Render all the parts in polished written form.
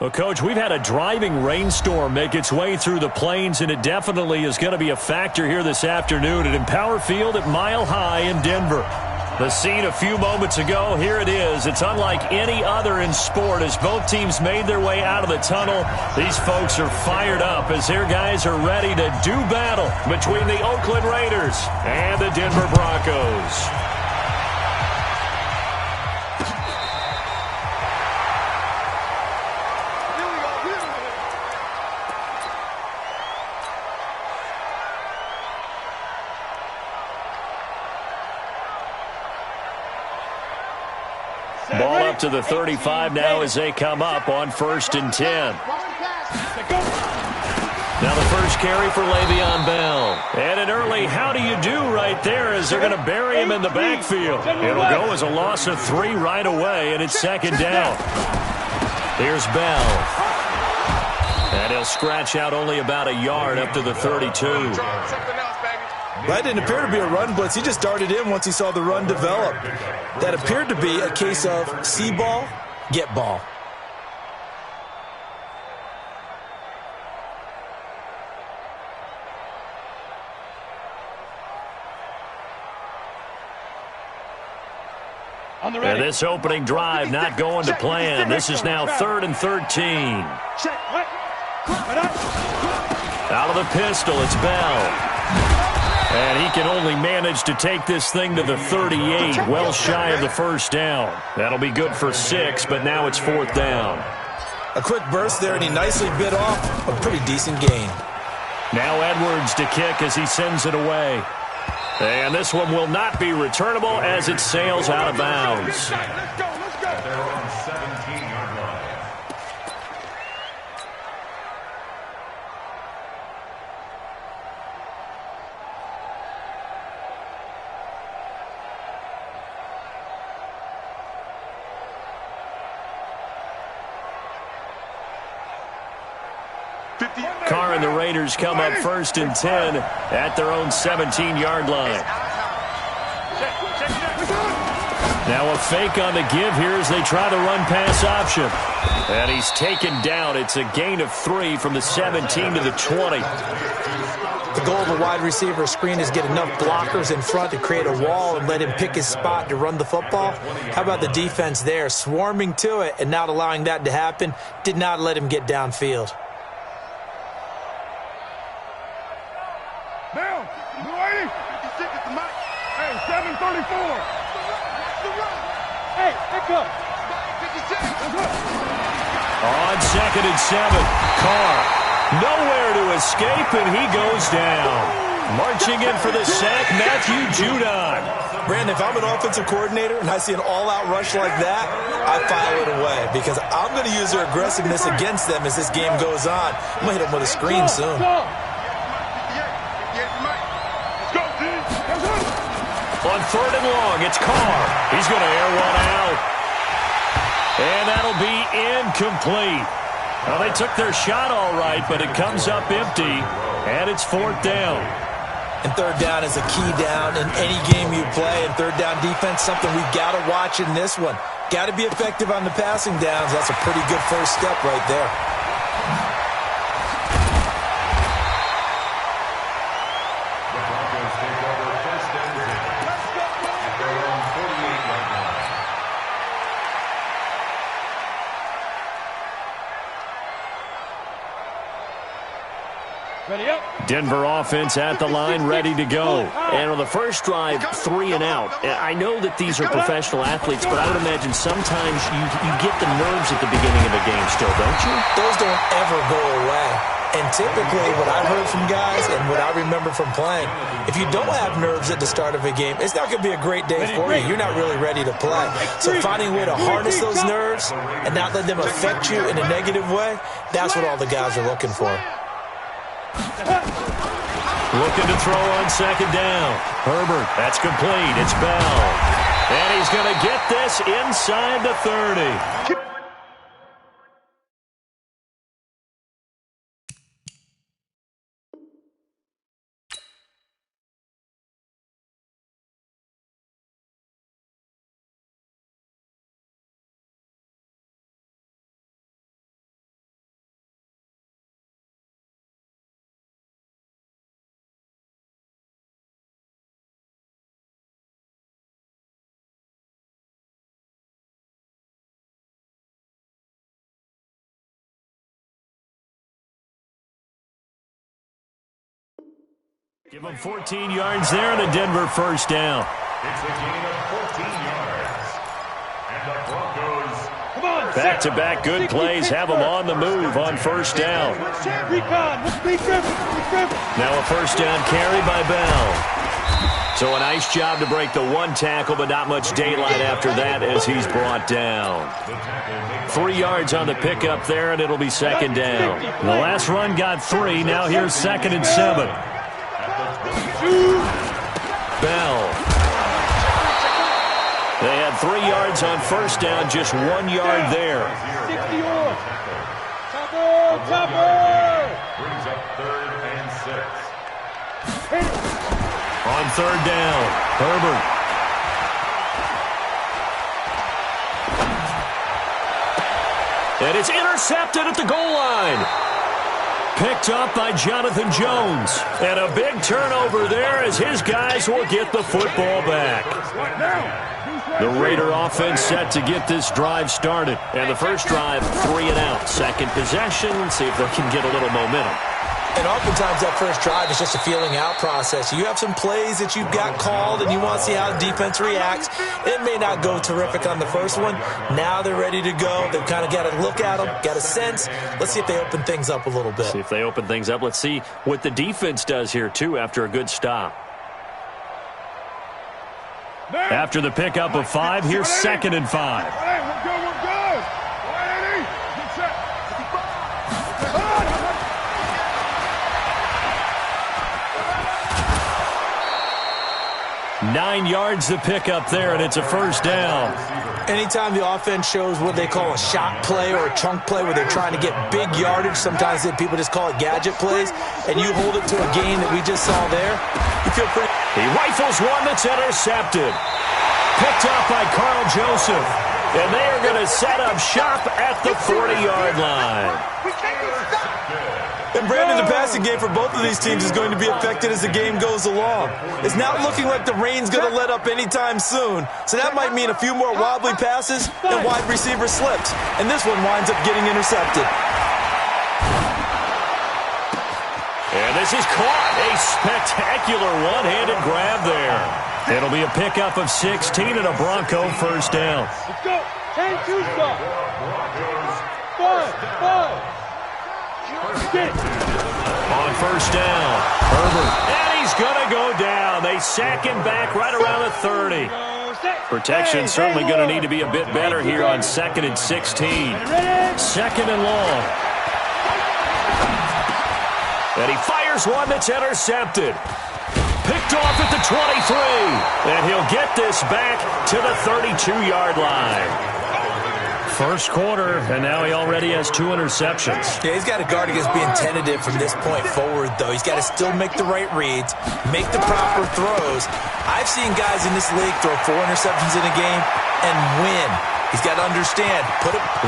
Well, Coach, we've had a driving rainstorm make its way through the plains, and it definitely is going to be a factor here this afternoon at Empower Field at Mile High in Denver. The scene a few moments ago, here it is. It's unlike any other in sport as both teams made their way out of the tunnel. These folks are fired up as their guys are ready to do battle between the Oakland Raiders and the Denver Broncos. Ball up to the 35 now as they come up on 1st and 10. Now the first carry for Le'Veon Bell. And an early how do you do right there as they're going to bury him in the backfield. It'll go as a loss of 3 right away, and it's 2nd down. Here's Bell. And he'll scratch out only about a yard up to the 32. That didn't appear to be a run blitz. He just darted in once he saw the run develop. That appeared to be a case of see ball, get ball. And this opening drive not going to plan. This is now 3rd and 13. Out of the pistol, it's Bell. And he can only manage to take this thing to the 38, well shy of the 1st down. That'll be good for 6, but now it's 4th down. A quick burst there, and he nicely bit off a pretty decent gain. Now Edwards to kick as he sends it away. And this one will not be returnable as it sails out of bounds. Let's go. They're on 17-yard line. Carr and the Raiders come up 1st and 10 at their own 17-yard line. Now a fake on the give here as they try the run-pass option. And he's taken down. It's a gain of 3 from the 17 to the 20. The goal of a wide receiver screen is get enough blockers in front to create a wall and let him pick his spot to run the football. How about the defense there, swarming to it and not allowing that to happen? Did not let him get downfield. Down. Hey, 734. Hey, pick up. On 2nd and 7, Carr nowhere to escape, and he goes down. Marching in for the sack, Matthew Judon. Brandon, if I'm an offensive coordinator and I see an all-out rush like that, I file it away because I'm going to use their aggressiveness against them as this game goes on. I'm going to hit them with a screen soon. On 3rd and long, it's Carr. He's going to air one out. And that'll be incomplete. Well, they took their shot all right, but it comes up empty, and it's 4th down. And 3rd down is a key down in any game you play. And 3rd down defense, something we've got to watch in this one. Got to be effective on the passing downs. That's a pretty good first step right there. Denver offense at the line, ready to go. And on the first drive, 3 and out. I know that these are professional athletes, but I would imagine sometimes you get the nerves at the beginning of a game still, don't you? Those don't ever go away. And typically what I've heard from guys and what I remember from playing, if you don't have nerves at the start of a game, it's not going to be a great day for you. You're not really ready to play. So finding a way to harness those nerves and not let them affect you in a negative way, that's what all the guys are looking for. Looking to throw on 2nd down. Herbert, that's complete. It's Bell. And he's going to get this inside the 30. Give him 14 yards there and a Denver first down. It's a gain of 14 yards. And the Broncos. Back-to-back good plays have them on the move on first down. Now a first down carry by Bell. So a nice job to break the one tackle, but not much daylight after that as he's brought down. 3 yards on the pickup there, and it'll be second down. The last run got 3. Now here's 2nd and 7. Bell. They had 3 yards on first down, just 1 yard there. Brings up 3rd and 6. On third down, Herbert. And it's intercepted at the goal line. Picked up by Jonathan Jones. And a big turnover there as his guys will get the football back. The Raider offense set to get this drive started. And the first drive, 3 and out. Second possession, see if they can get a little momentum. And oftentimes that first drive is just a feeling out process. You have some plays that you've got called and you want to see how the defense reacts. It may not go terrific on the first one. Now they're ready to go. They've kind of got to look at them, got a sense. Let's see if they open things up a little bit. See if they open things up. Let's see what the defense does here, too, after a good stop. After the pickup of 5, here's 2nd and 5. We're good. 9 yards to pick up there, and it's a first down. Anytime the offense shows what they call a shot play or a chunk play where they're trying to get big yardage, sometimes people just call it gadget plays, and you hold it to a gain that we just saw there, you feel pretty... He rifles one that's intercepted. Picked up by Carl Joseph. And they are going to set up shop at the 40-yard line. And Brandon, the passing game for both of these teams is going to be affected as the game goes along. It's not looking like the rain's going to let up anytime soon. So that might mean a few more wobbly passes and wide receiver slips. And this one winds up getting intercepted. And this is caught. A spectacular one-handed grab there. It'll be a pickup of 16 and a Bronco first down. Let's go. 10-2 stop. 5. On first down, Herbert. And he's going to go down. They sack him back right around the 30. Protection certainly going to need to be a bit better here on 2nd and 16. 2nd and long. And he fires one that's intercepted. Picked off at the 23. And he'll get this back to the 32-yard line. First quarter, and now he already has 2 interceptions. Yeah, he's got to guard against being tentative from this point forward, though. He's got to still make the right reads, make the proper throws. I've seen guys in this league throw 4 interceptions in a game and win. He's got to understand.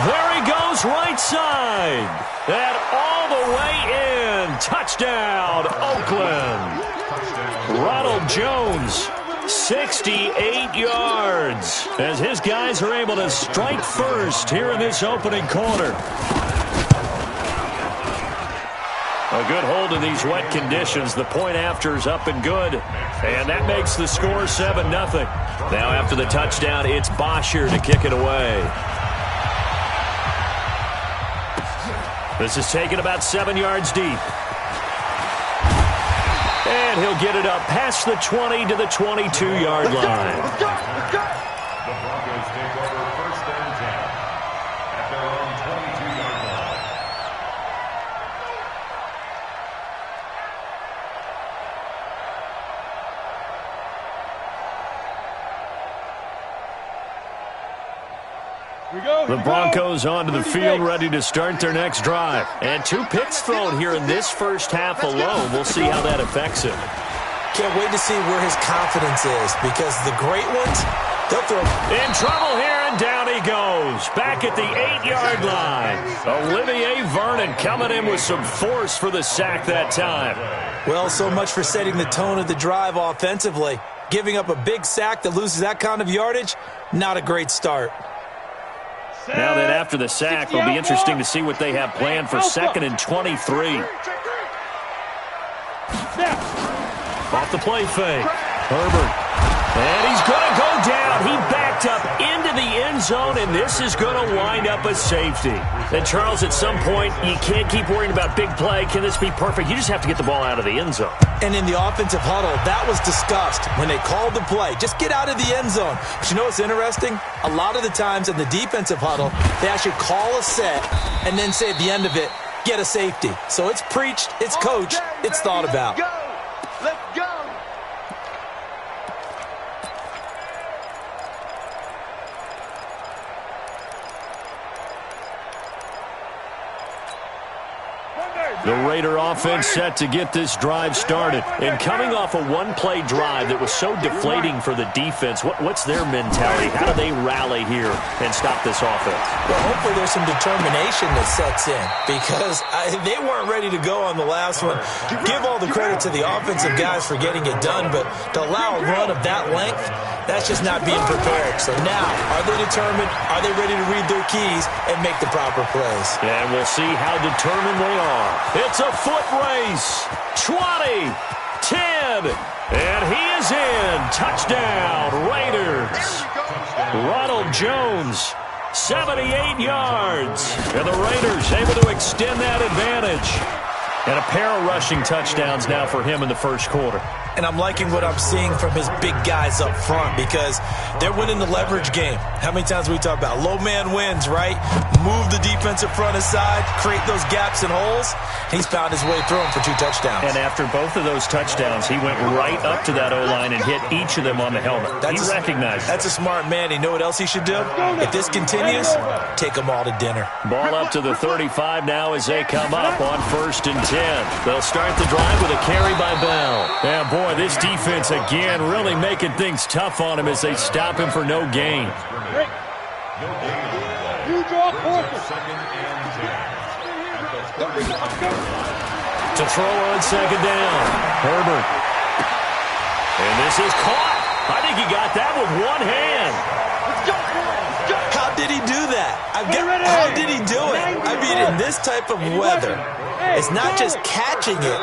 There he goes, right side. And all the way in. Touchdown, Oakland. Ronald Jones. 68 yards as his guys are able to strike first here in this opening quarter. A good hold in these wet conditions. The point after is up and good. And that makes the score 7-0. Now after the touchdown, it's Bosher to kick it away. This is taken about 7 yards deep. And he'll get it up past the 20 to the 22-yard line. The Broncos take over first and 10 at their own 22-yard line. The Broncos onto the field, ready to start their next drive. And 2 picks thrown here in this first half alone. We'll see how that affects him. Can't wait to see where his confidence is, because the great ones, they'll throw. In trouble here, and down he goes. Back at the 8-yard line. Olivier Vernon coming in with some force for the sack that time. Well, so much for setting the tone of the drive offensively. Giving up a big sack that loses that kind of yardage, not a great start. Now then, after the sack, it'll be interesting to see what they have planned for 2nd and 23. off the play fake. Herbert. And he's going to go down. He backed up into the end zone, and this is going to wind up a safety. And, Charles, at some point, you can't keep worrying about big play. Can this be perfect? You just have to get the ball out of the end zone. And in the offensive huddle, that was discussed when they called the play. Just get out of the end zone. But you know what's interesting? A lot of the times in the defensive huddle, they actually call a set and then say at the end of it, get a safety. So it's preached, it's coached, it's thought about. Let's go. The Raider offense set to get this drive started. And coming off a one-play drive that was so deflating for the defense, what's their mentality? How do they rally here and stop this offense? Well, hopefully there's some determination that sets in because they weren't ready to go on the last one. Give all the credit to the offensive guys for getting it done, but to allow a run of that length, that's just not being prepared. So now, are they determined? Are they ready to read their keys and make the proper plays? And we'll see how determined they are. It's a foot race. 20, 10, and he is in. Touchdown, Raiders. Ronald Jones, 78 yards. And the Raiders able to extend that advantage. And a pair of rushing touchdowns now for him in the first quarter. And I'm liking what I'm seeing from his big guys up front because they're winning the leverage game. How many times we talk about low man wins, right? Move the defensive front aside, create those gaps and holes. He's found his way through them for 2 touchdowns. And after both of those touchdowns, he went right up to that O-line and hit each of them on the helmet. He recognized it. That's a smart man. You know what else he should do? If this continues, take them all to dinner. Ball up to the 35 now as they come up on 1st and 10. They'll start the drive with a carry by Bell. Yeah, boy, this defense again really making things tough on him as they stop him for no gain. You draw quarter. To throw on 2nd down. Herbert. And this is caught. I think he got that with one hand. How did he do that? How did he do it? I mean, in this type of weather, it's not just catching it,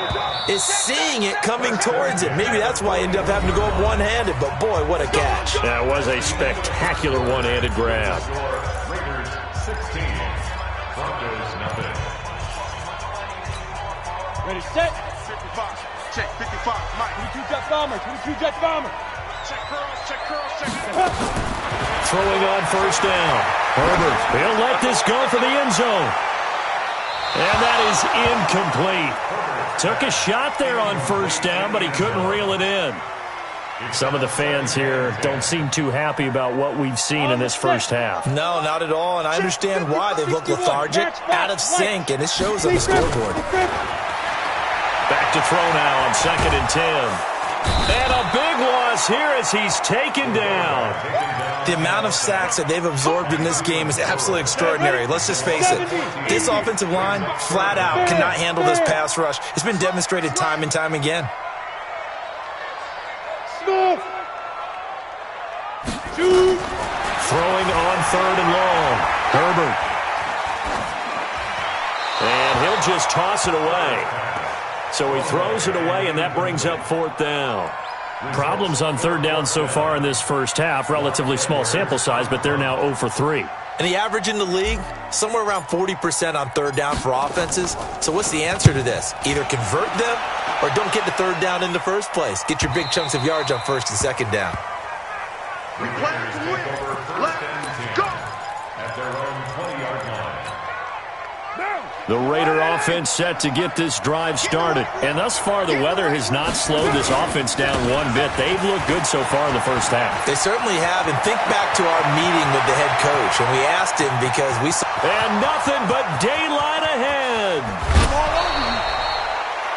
it's seeing it coming towards it. Maybe that's why he ended up having to go up one-handed, but boy, what a catch. That was a spectacular one-handed grab. Raiders 16, Broncos nothing. Ready, set. 55. Check, 55. Mike. 22 Jet Bomber. 22 Jet Bomber. Check curls, check curls, check. Throwing on 1st down. Herbert, he'll let this go for the end zone. And that is incomplete. Took a shot there on 1st down, but he couldn't reel it in. Some of the fans here don't seem too happy about what we've seen in this first half. No, not at all, and I understand why. They look lethargic, out of sync, and it shows on the scoreboard. Back to throw now on 2nd and 10. And a big loss here as he's taken down. The amount of sacks that they've absorbed in this game is absolutely extraordinary. Let's just face it. This offensive line, flat out, cannot handle this pass rush. It's been demonstrated time and time again. Throwing on 3rd and long. Herbert. And he'll just toss it away. So he throws it away, and that brings up 4th down. Problems on 3rd down so far in this first half. Relatively small sample size, but they're now 0 for 3. And the average in the league, somewhere around 40% on 3rd down for offenses. So what's the answer to this? Either convert them or don't get the 3rd down in the first place. Get your big chunks of yards on 1st and 2nd down. Raiders take over 1st and 10 at their own 20-yard line. The Raider offense set to get this drive started. And thus far, the weather has not slowed this offense down one bit. They've looked good so far in the first half. They certainly have. And think back to our meeting with the head coach. And we asked him because we saw... And nothing but daylight ahead.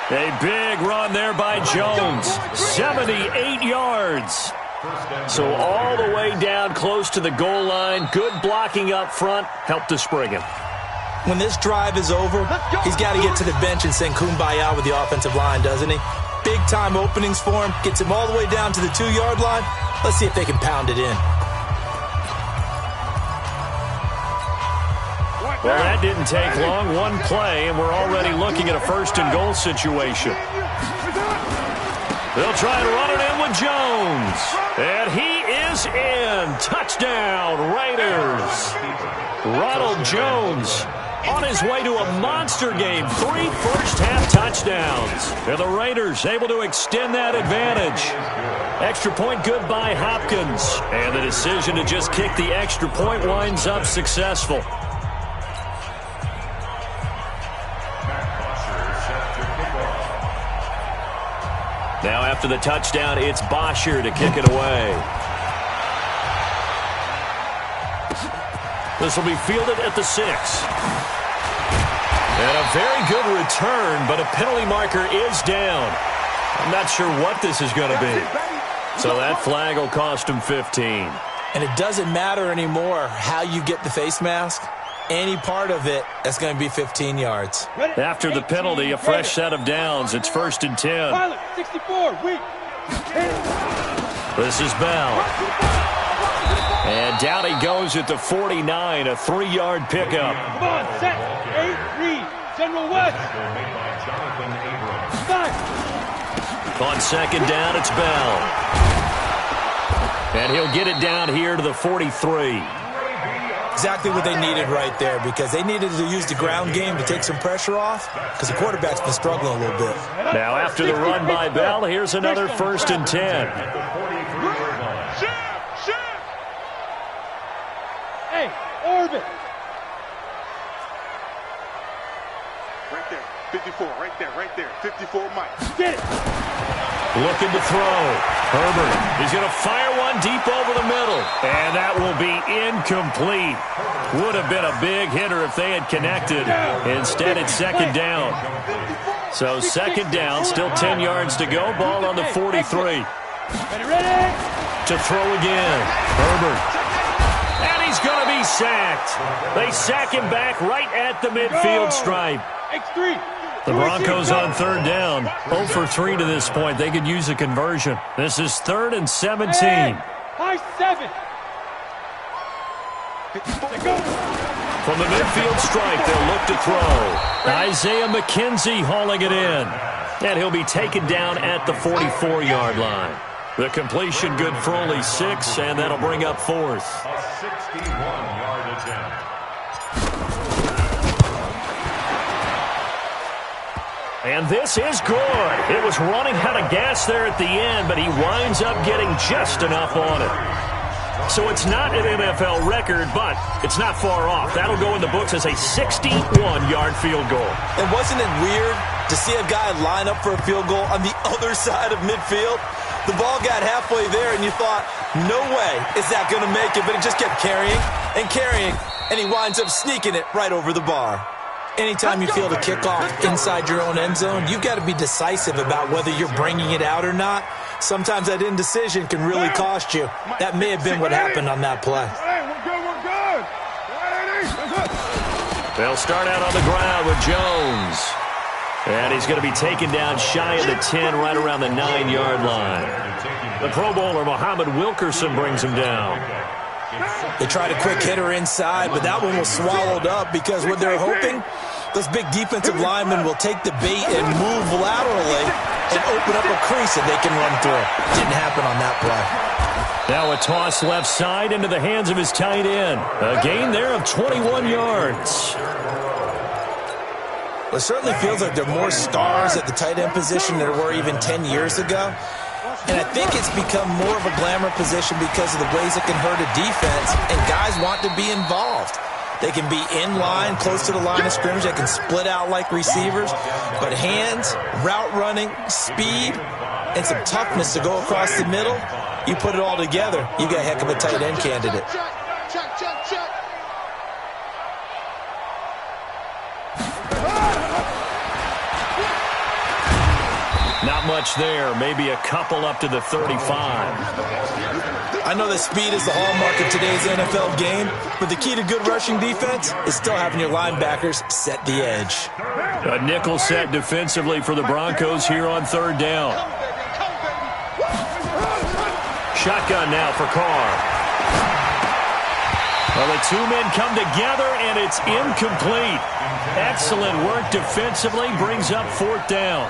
A big run there by Jones. 78 yards. So all the way down close to the goal line. Good blocking up front. Helped to spring him. When this drive is over, he's got to get to the bench and sing kumbaya with the offensive line, doesn't he? Big-time openings for him. Gets him all the way down to the 2-yard line. Let's see if they can pound it in. Well, that didn't take long. One play, and we're already looking at a 1st and goal situation. They'll try and run it in with Jones. And he is in. Touchdown, Raiders. Ronald Jones on his way to a monster game. 3 first-half touchdowns. And the Raiders able to extend that advantage. Extra point good by Hopkins. And the decision to just kick the extra point winds up successful. Now after the touchdown, it's Bosher to kick it away. This will be fielded at the 6. And a very good return, but a penalty marker is down. I'm not sure what this is going to be. So that flag will cost him 15. And it doesn't matter anymore how you get the face mask. Any part of it, that's going to be 15 yards. After the penalty, a fresh set of downs. It's 1st and 10. 64, weak. This is Bell. And down he goes at the 49, a 3-yard pickup. Come on, set. 8, read. General West. 5. On 2nd down, it's Bell. And he'll get it down here to the 43. Exactly what they needed right there, because they needed to use the ground game to take some pressure off, because the quarterback's been struggling a little bit. Now after the run by Bell, here's another 1st and 10. Hey, orbit. Right there, 54, right there, 54, Mike. Get it. Looking to throw. Herbert, he's going to fire one deep over the middle. And that will be incomplete. Would have been a big hitter if they had connected. Instead, it's 2nd down. So 2nd down, still 10 yards to go. Ball on the 43. Ready? To throw again. Herbert. And he's going to be sacked. They sack him back right at the midfield stripe. X3. The Broncos on 3rd down. 0 for 3 to this point. They could use a conversion. This is 3rd and 17. High 7. From the midfield stripe, they'll look to throw. Isaiah McKenzie hauling it in. And he'll be taken down at the 44-yard line. The completion good for only 6, and that'll bring up 4th. A 61-yard attempt. And this is good. It was running out of gas there at the end, but he winds up getting just enough on it. So it's not an NFL record, but it's not far off. That'll go in the books as a 61-yard field goal. And wasn't it weird to see a guy line up for a field goal on the other side of midfield? The ball got halfway there, and you thought, no way is that going to make it, but it just kept carrying, and he winds up sneaking it right over the bar. Anytime you field a kickoff inside your own end zone, you've got to be decisive about whether you're bringing it out or not. Sometimes that indecision can really cost you. That may have been what happened on that play. Hey, we're good. They'll start out on the ground with Jones. And he's going to be taken down shy of the 10, right around the 9-yard line. The Pro Bowler, Muhammad Wilkerson, brings him down. They tried a quick hitter inside, but that one was swallowed up because what they're hoping, those big defensive linemen will take the bait and move laterally and open up a crease that they can run through. Didn't happen on that play. Now a toss left side into the hands of his tight end. A gain there of 21 yards. Well, it certainly feels like there are more stars at the tight end position than there were even 10 years ago. And I think it's become more of a glamour position because of the ways it can hurt a defense, and guys want to be involved. They can be in line, close to the line of scrimmage. They can split out like receivers. But hands, route running, speed, and some toughness to go across the middle, you put it all together, you got a heck of a tight end candidate. Check. Not much there. Maybe a couple up to the 35. I know that speed is the hallmark of today's NFL game, but the key to good rushing defense is still having your linebackers set the edge. A nickel set defensively for the Broncos here on 3rd down. Shotgun now for Carr. Well, the two men come together, and it's incomplete. Excellent work defensively, brings up 4th down.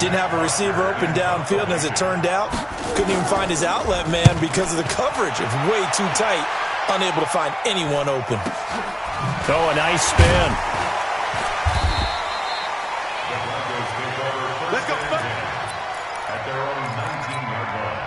Didn't have a receiver open downfield, and as it turned out, couldn't even find his outlet man because of the coverage. It was way too tight, unable to find anyone open. Oh, a nice spin. Let's go. At their own 19-yard line.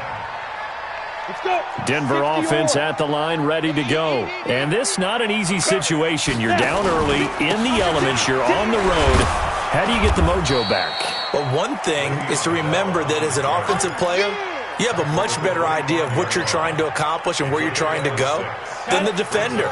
Let's go. Denver offense at the line, ready to go. And this not an easy situation. You're down early, in the elements, you're on the road. How do you get the mojo back? Well, one thing is to remember that as an offensive player, you have a much better idea of what you're trying to accomplish and where you're trying to go than the defender.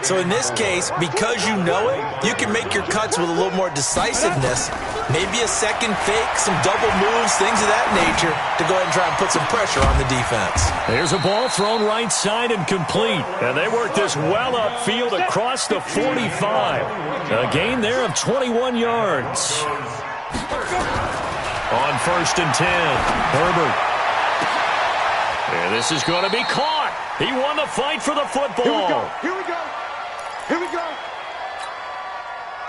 So in this case, because you know it, you can make your cuts with a little more decisiveness, maybe a second fake, some double moves, things of that nature, to go ahead and try and put some pressure on the defense. There's a ball thrown right side and complete. And they work this well upfield across the 45. A gain there of 21 yards. On 1st and 10, Herbert. And this is going to be caught. He won the fight for the football. Here we go. Here we go.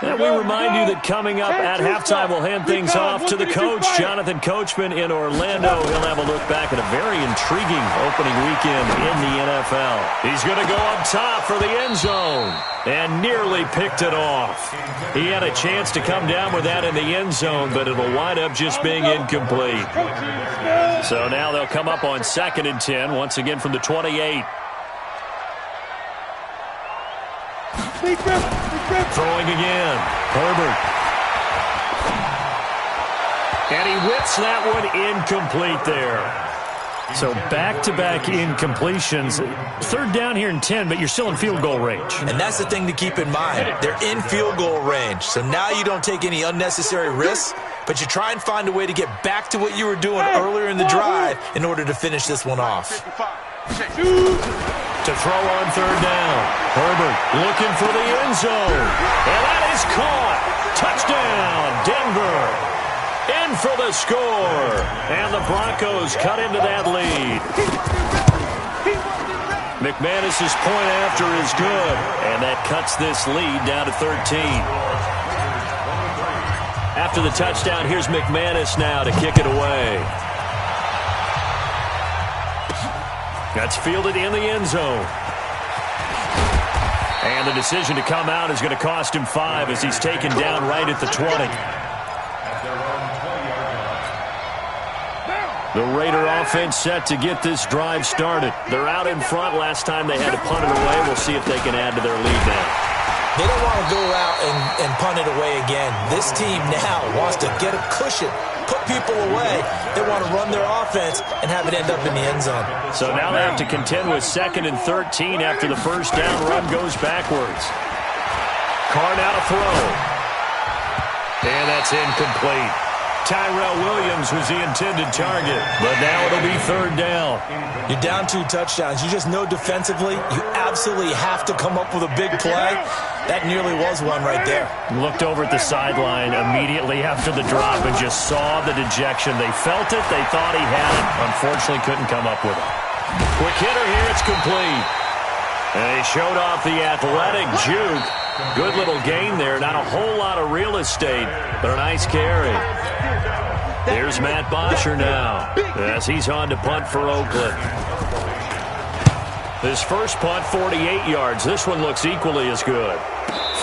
And we remind you that coming up at halftime, we'll hand things off to the coach, Jonathan Coachman in Orlando. He'll have a look back at a very intriguing opening weekend in the NFL. He's going to go up top for the end zone and nearly picked it off. He had a chance to come down with that in the end zone, but it'll wind up just being incomplete. So now they'll come up on 2nd and 10, once again from the 28. Throwing again. Herbert. And he whips that one incomplete there. So back-to-back incompletions. 3rd down here and 10, but you're still in field goal range. And that's the thing to keep in mind. They're in field goal range. So now you don't take any unnecessary risks, but you try and find a way to get back to what you were doing earlier in the drive in order to finish this one off. To throw on 3rd down. Herbert looking for the end zone. And that is caught. Touchdown, Denver. In for the score. And the Broncos cut into that lead. McManus's point after is good. And that cuts this lead down to 13. After the touchdown, here's McManus now to kick it away. That's fielded in the end zone. And the decision to come out is going to cost him 5 as he's taken down right at the 20. The Raider offense set to get this drive started. They're out in front. Last time they had to punt it away. We'll see if they can add to their lead now. They don't want to go out and punt it away again. This team now wants to get a cushion, put people away. They want to run their offense and have it end up in the end zone. So now they have to contend with 2nd and 13 after the first down run goes backwards. Carr now to throw. And that's incomplete. Tyrell Williams was the intended target, but now it'll be 3rd down. You're down 2 touchdowns. You just know defensively you absolutely have to come up with a big play. That nearly was one right there. Looked over at the sideline immediately after the drop and just saw the dejection. They felt it. They thought he had it. Unfortunately, couldn't come up with it. Quick hitter here. It's complete. And he showed off the athletic juke. Good little gain there. Not a whole lot of real estate, but a nice carry. Here's Matt Bosher now as he's on to punt for Oakland. His first punt, 48 yards. This one looks equally as good.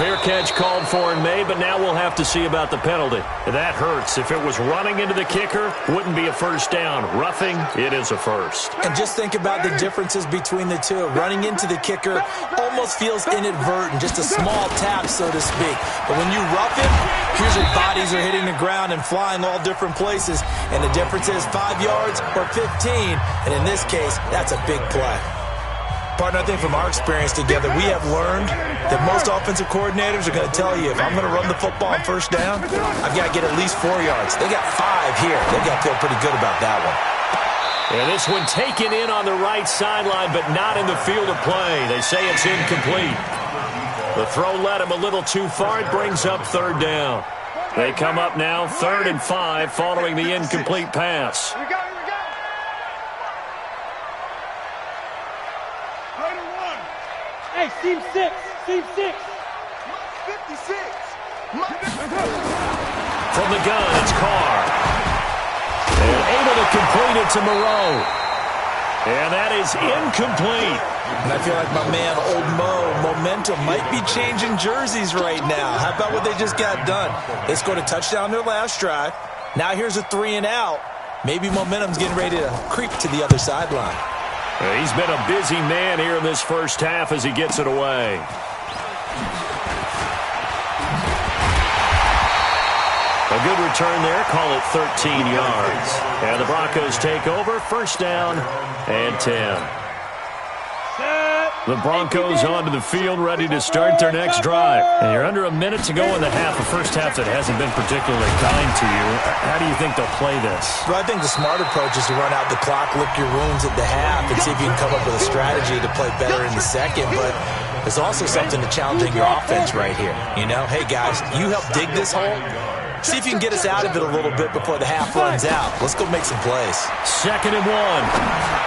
Fair catch called for in May, but now we'll have to see about the penalty. That hurts. If it was running into the kicker, wouldn't be a first down. Roughing, it is a first. And just think about the differences between the two. Running into the kicker almost feels inadvertent, just a small tap, so to speak. But when you rough it, here's your bodies are hitting the ground and flying all different places. And the difference is 5 yards or 15. And in this case, that's a big play. Partner, I think from our experience together, we have learned that most offensive coordinators are going to tell you, if I'm going to run the football on first down, I've got to get at least 4 yards. They got 5 here. They've got to feel pretty good about that one. And this one taken in on the right sideline, but not in the field of play. They say it's incomplete. The throw led him a little too far. It brings up 3rd down. They come up now 3rd and 5 following the incomplete pass. Hey, seam 6. Seam 6. 56. From the gun, it's Carr. able to complete it to Moreau. And that is incomplete. And I feel like my man, Old Mo, momentum might be changing jerseys right now. How about what they just got done? They scored a touchdown their last drive. Now here's a 3 and out. Maybe momentum's getting ready to creep to the other sideline. He's been a busy man here in this first half as he gets it away. A good return there. Call it 13 yards. And the Broncos take over. First down and 10. The Broncos onto the field, ready to start their next drive. And you're under a minute to go in the half, a first half that hasn't been particularly kind to you. How do you think they'll play this? Well, I think the smart approach is to run out the clock, lick your wounds at the half, and see if you can come up with a strategy to play better in the second. But there's also something to challenging your offense right here. You know, hey, guys, you help dig this hole. See if you can get us out of it a little bit before the half runs out. Let's go make some plays. 2nd and 1.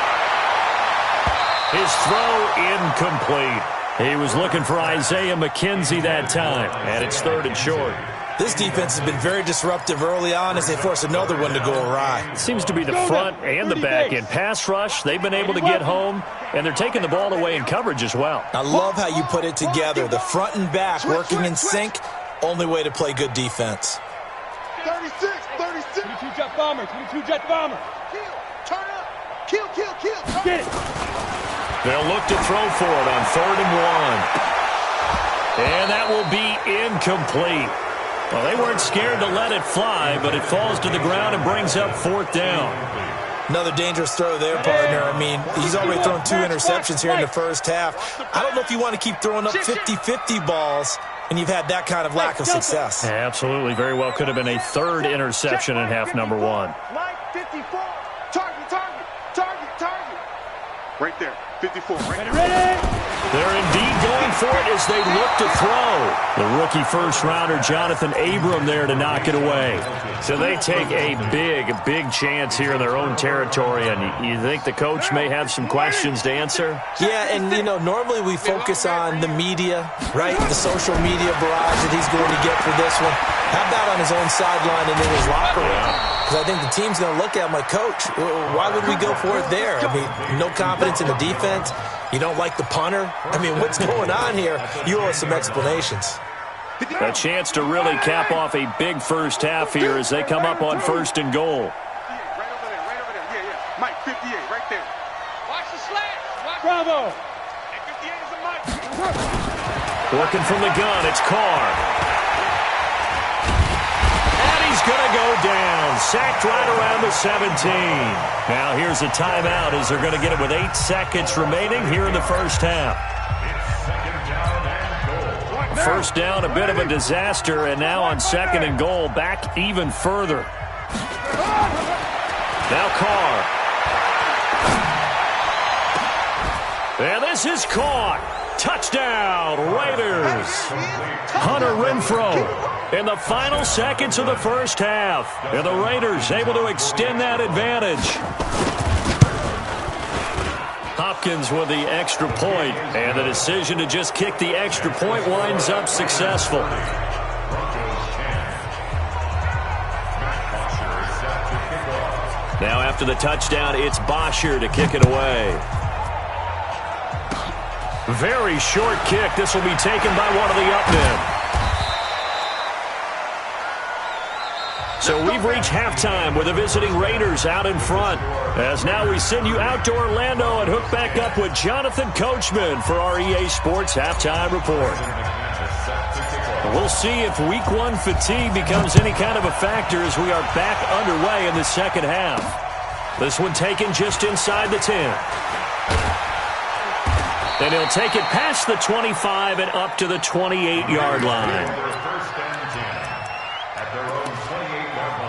His throw incomplete. He was looking for Isaiah McKenzie that time, and it's 3rd and short. This defense has been very disruptive early on as they force another one to go awry. It seems to be the front and the back end. Pass rush, they've been able to get home, and they're taking the ball away in coverage as well. I love how you put it together. The front and back working in sync, only way to play good defense. 36. 22 jet bomber. Kill. Turn up. Kill. Get it. They'll look to throw for it on 3rd and 1. And that will be incomplete. Well, they weren't scared to let it fly, but it falls to the ground and brings up 4th down. Another dangerous throw there, partner. I mean, he's already thrown 2 interceptions here in the first half. I don't know if you want to keep throwing up 50-50 balls and you've had that kind of lack of success. Absolutely. Very well could have been a 3rd interception in half number 1. Mike, 54. Target. Right there. 54. Ready. They're indeed going for it as they look to throw. The rookie first-rounder, Jonathan Abram, there to knock it away. So they take a big chance here in their own territory, and you think the coach may have some questions to answer? Yeah, and, you know, normally we focus on the media, right? The social media barrage that he's going to get for this one. How about on his own sideline and in his locker room? Because I think the team's going to look at him like, Coach, why would we go for it there? I mean, no confidence in the defense. You don't like the punter? I mean, what's going on here? You owe us some explanations. A chance to really cap off a big first half here as they come up on 1st and goal. Right over there. Yeah. Mike, 58, right there. Watch the slash. Bravo. And 58 is a Mike. Looking from the gun, it's Carr. He's going to go down. Sacked right around the 17. Now here's a timeout as they're going to get it with 8 seconds remaining here in the first half. First down, a bit of a disaster, and now on 2nd and goal, back even further. Now Carr. And this is caught. Touchdown, Raiders. Hunter Renfrow in the final seconds of the first half. And the Raiders able to extend that advantage. Hopkins with the extra point, and the decision to just kick the extra point winds up successful. Now after the touchdown, it's Bosher to kick it away. Very short kick. This will be taken by one of the up men. So we've reached halftime with the visiting Raiders out in front. As now we send you out to Orlando and hook back up with Jonathan Coachman for our EA Sports Halftime Report. We'll see if Week 1 fatigue becomes any kind of a factor as we are back underway in the second half. This one taken just inside the 10. And he'll take it past the 25 and up to the 28-yard line. First and 10 at their own 28-yard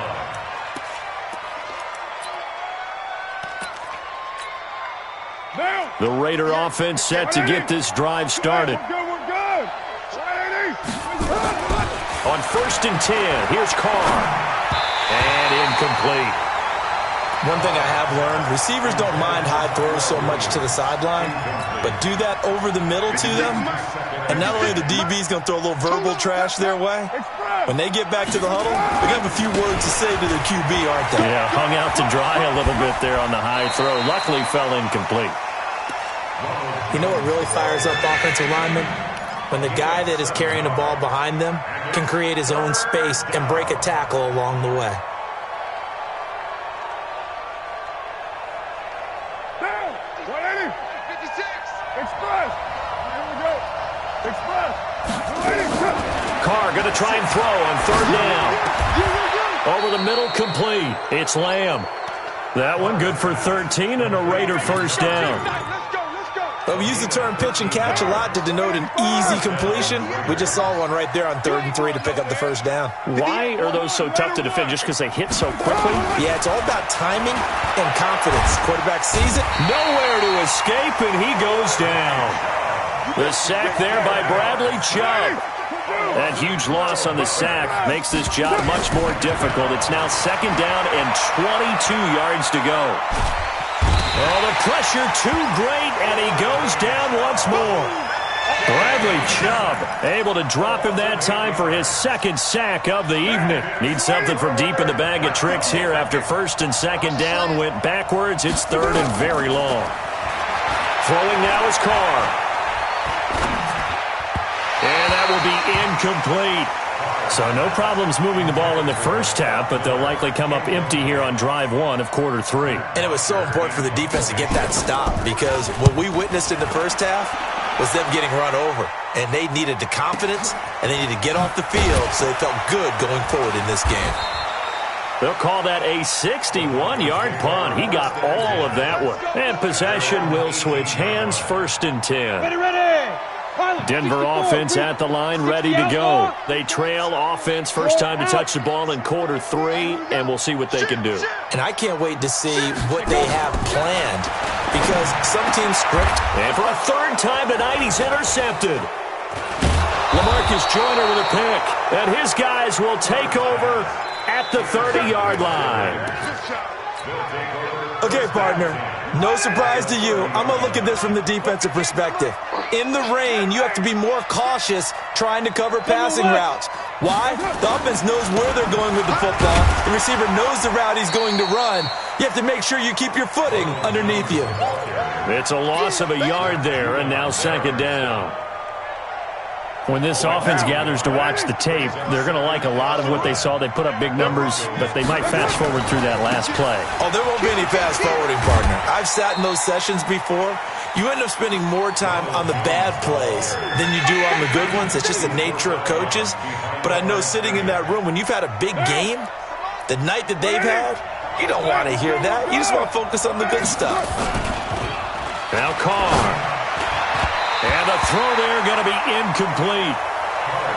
line. The Raider offense set to get this drive started. We're good. On 1st and 10, here's Carr. And incomplete. One thing I have learned, receivers don't mind high throws so much to the sideline, but do that over the middle to them, and not only the DB's going to throw a little verbal trash their way, When they get back to the huddle, they're going to have a few words to say to their QB, aren't they? Yeah, hung out to dry a little bit there on the high throw. Luckily fell incomplete. You know what really fires up offensive linemen? When the guy that is carrying the ball behind them can create his own space and break a tackle along the way. Carr going to try and throw on third down. Over the middle, complete. It's Lamb. That one good for 13 and a Raider first down. But we use the term pitch and catch a lot to denote an easy completion. We just saw one right there on 3rd and 3 to pick up the first down. Why are those so tough to defend? Just because they hit so quickly? Yeah, it's all about timing and confidence. Quarterback sees it. Nowhere to escape, and he goes down. The sack there by Bradley Chubb. That huge loss on the sack makes this job much more difficult. It's now 2nd down and 22 yards to go. Oh, the pressure too great, and he goes down once more. Bradley Chubb able to drop him that time for his 2nd sack of the evening. Needs something from deep in the bag of tricks here after 1st and 2nd down went backwards. It's 3rd and very long. Throwing now is Carr. And that will be incomplete. So no problems moving the ball in the first half, but they'll likely come up empty here on drive 1 of quarter 3. And it was so important for the defense to get that stop because what we witnessed in the first half was them getting run over. And they needed the confidence, and they needed to get off the field so they felt good going forward in this game. They'll call that a 61-yard punt. He got all of that one. And possession will switch hands, 1st and 10. Ready. Denver offense at the line, ready to go. They trail offense, first time to touch the ball in quarter 3, and we'll see what they can do. And I can't wait to see what they have planned because some teams script. And for a 3rd time tonight, he's intercepted. LaMarcus Joyner with a pick, and his guys will take over at the 30-yard line. Okay, partner, no surprise to you. I'm going to look at this from the defensive perspective. In the rain, you have to be more cautious trying to cover passing routes. Why? The offense knows where they're going with the football. The receiver knows the route he's going to run. You have to make sure you keep your footing underneath you. It's a loss of a yard there, and now 2nd down. When this offense gathers to watch the tape, they're going to like a lot of what they saw. They put up big numbers, but they might fast forward through that last play. Oh, there won't be any fast forwarding, partner. I've sat in those sessions before. You end up spending more time on the bad plays than you do on the good ones. It's just the nature of coaches. But I know sitting in that room, when you've had a big game, the night that they've had, you don't want to hear that. You just want to focus on the good stuff. Now Carr. And the throw there going to be incomplete.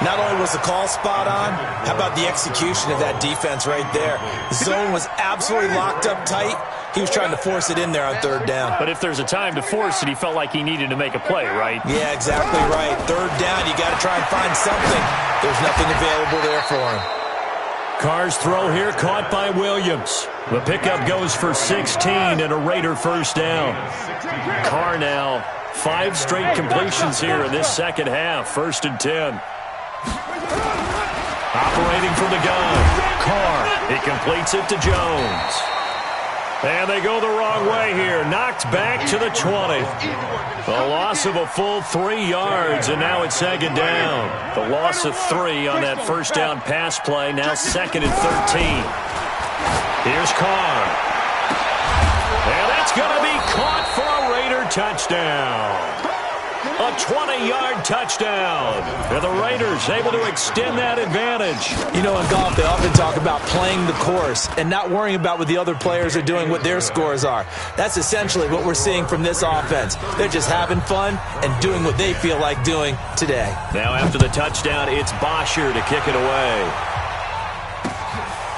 Not only was the call spot on, how about the execution of that defense right there? The zone was absolutely locked up tight. He was trying to force it in there on 3rd down. But if there's a time to force it, he felt like he needed to make a play, right? Yeah, exactly right. 3rd down, you got to try and find something. There's nothing available there for him. Carr's throw here caught by Williams. The pickup goes for 16 and a Raider first down. Carr now 5 straight completions here in this 2nd half. 1st and 10. Operating from the gun. Carr. He completes it to Jones. And they go the wrong way here. Knocked back to the 20. A loss of a full 3 yards, and now it's 2nd down. The loss of 3 on that first down pass play. Now 2nd and 13. Here's Carr. And that's going to be caught for a Raider touchdown. A 20-yard touchdown. And the Raiders able to extend that advantage. You know, in golf, they often talk about playing the course and not worrying about what the other players are doing, what their scores are. That's essentially what we're seeing from this offense. They're just having fun and doing what they feel like doing today. Now after the touchdown, it's Bosher to kick it away.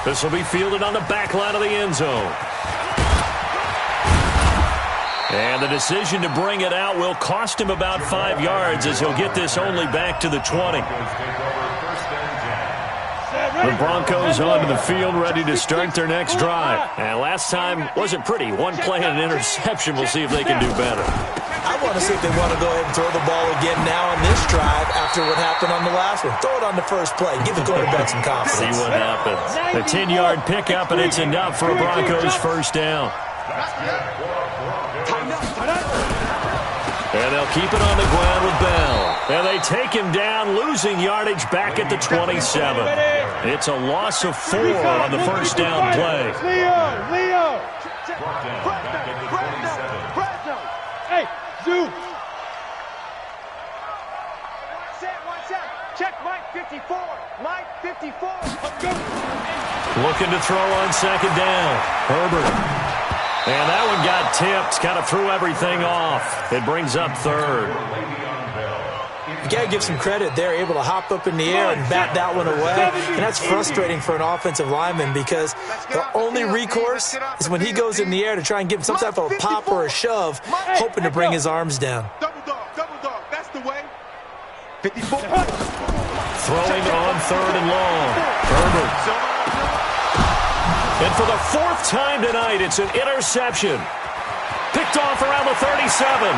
This will be fielded on the back line of the end zone. And the decision to bring it out will cost him about 5 yards as he'll get this only back to the 20. The Broncos onto the field ready to start their next drive. And last time wasn't pretty. 1 play and an interception. We'll see if they can do better. I want to see if they want to go ahead and throw the ball again now on this drive after what happened on the last one. Throw it on the first play. Give the quarterback some confidence. See what happens. A 10-yard pickup, and it's enough for a Broncos first down. And they'll keep it on the ground with Bell. And they take him down, losing yardage back at the 27. It's a loss of 4 on the first down play. Leo! Hey, Zoo! Check Mike 54. Mike 54. Let's go. Looking to throw on second down. Herbert. And that one got tipped. Kind of threw everything off. It brings up third. You got to give some credit. They're able to hop up in the air and bat that one away. And that's frustrating for an offensive lineman because the only recourse is when he goes in the air to try and give him some type of a pop or a shove, hoping to bring his arms down. Double dog. That's the way. 54. Throwing on third and long. Herbert. And for the 4th time tonight, it's an interception. Picked off around the 37.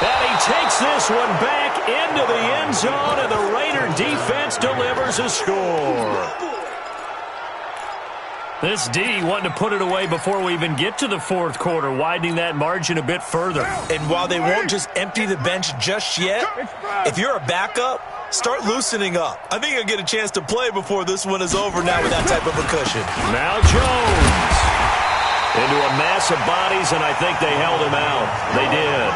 And he takes this one back into the end zone, and the Raider defense delivers a score. This D wanting to put it away before we even get to the 4th quarter, widening that margin a bit further. And while they won't just empty the bench just yet, if you're a backup, start loosening up. I think you'll get a chance to play before this one is over now with that type of a cushion. Now Jones into a mass of bodies, and I think they held him out. They did.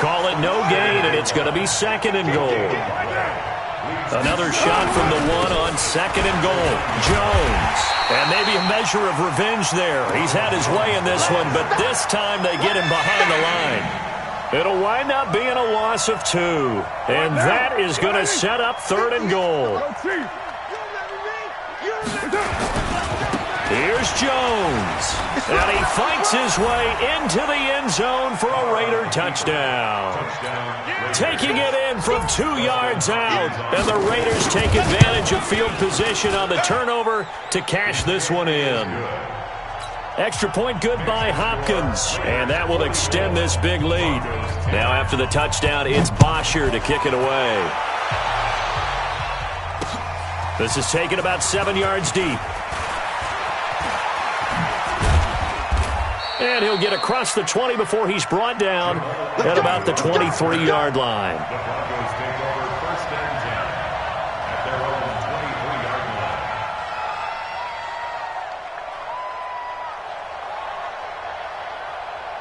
Call it no gain, and it's going to be 2nd and goal. Another shot from the 1 on 2nd and goal. Jones. And maybe a measure of revenge there. He's had his way in this one, but this time they get him behind the line. It'll wind up being a loss of 2. And that is going to set up 3rd and goal. Here's Jones. And he fights his way into the end zone for a Raider touchdown. Taking it in from 2 yards out. And the Raiders take advantage of field position on the turnover to cash this one in. Extra point good by Hopkins, and that will extend this big lead. Now after the touchdown, it's Bosher to kick it away. This is taken about 7 yards deep. And he'll get across the 20 before he's brought down at about the 23-yard line. The Broncos take over 1st and 10 at their own 23-yard line.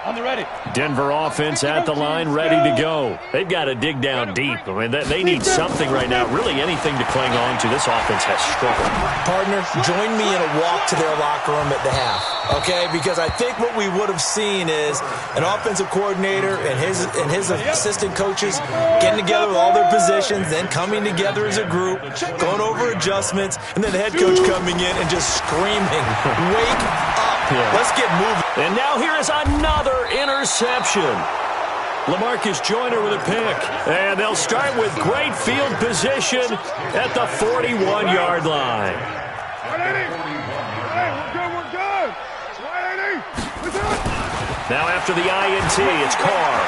On the ready. Denver offense at the line, ready to go. They've got to dig down deep. I mean, they need something right now, really anything to cling on to. This offense has struggled. Partner, join me in a walk to their locker room at the half, okay? Because I think what we would have seen is an offensive coordinator and his assistant coaches getting together with all their positions, then coming together as a group, going over adjustments, and then the head coach coming in and just screaming, wake up. Yeah. Let's get moving. And now here is another interception. LaMarcus Joyner with a pick. And they'll start with great field position at the 41-yard line. Now after the INT, it's Carr.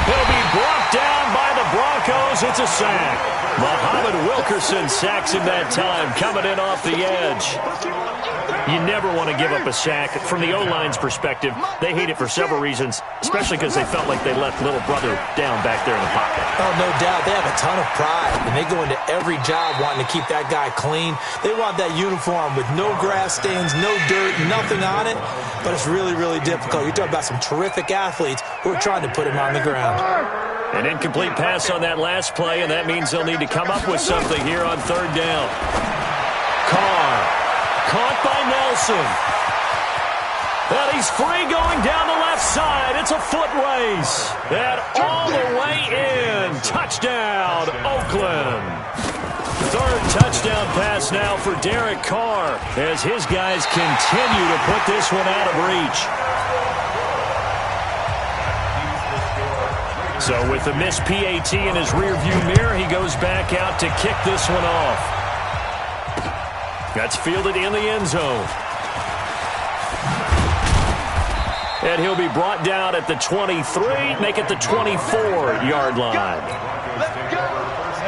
He'll be brought down by the Broncos. It's a sack. Muhammad Wilkerson sacks him that time, coming in off the edge. You never want to give up a sack. From the O-line's perspective, they hate it for several reasons, especially because they felt like they left little brother down back there in the pocket. Oh, no doubt. They have a ton of pride, and they go into every job wanting to keep that guy clean. They want that uniform with no grass stains, no dirt, nothing on it, but it's really, really difficult. You're talking about some terrific athletes who are trying to put him on the ground. An incomplete pass on that last play, and that means they'll need to come up with something here on 3rd down. Carr. Caught by Nelson. And he's free going down the left side. It's a foot race. And all the way in. Touchdown, Oakland. 3rd touchdown pass now for Derek Carr as his guys continue to put this one out of reach. So with the missed PAT in his rearview mirror, he goes back out to kick this one off. That's fielded in the end zone. And he'll be brought down at the 23, make it the 24-yard line.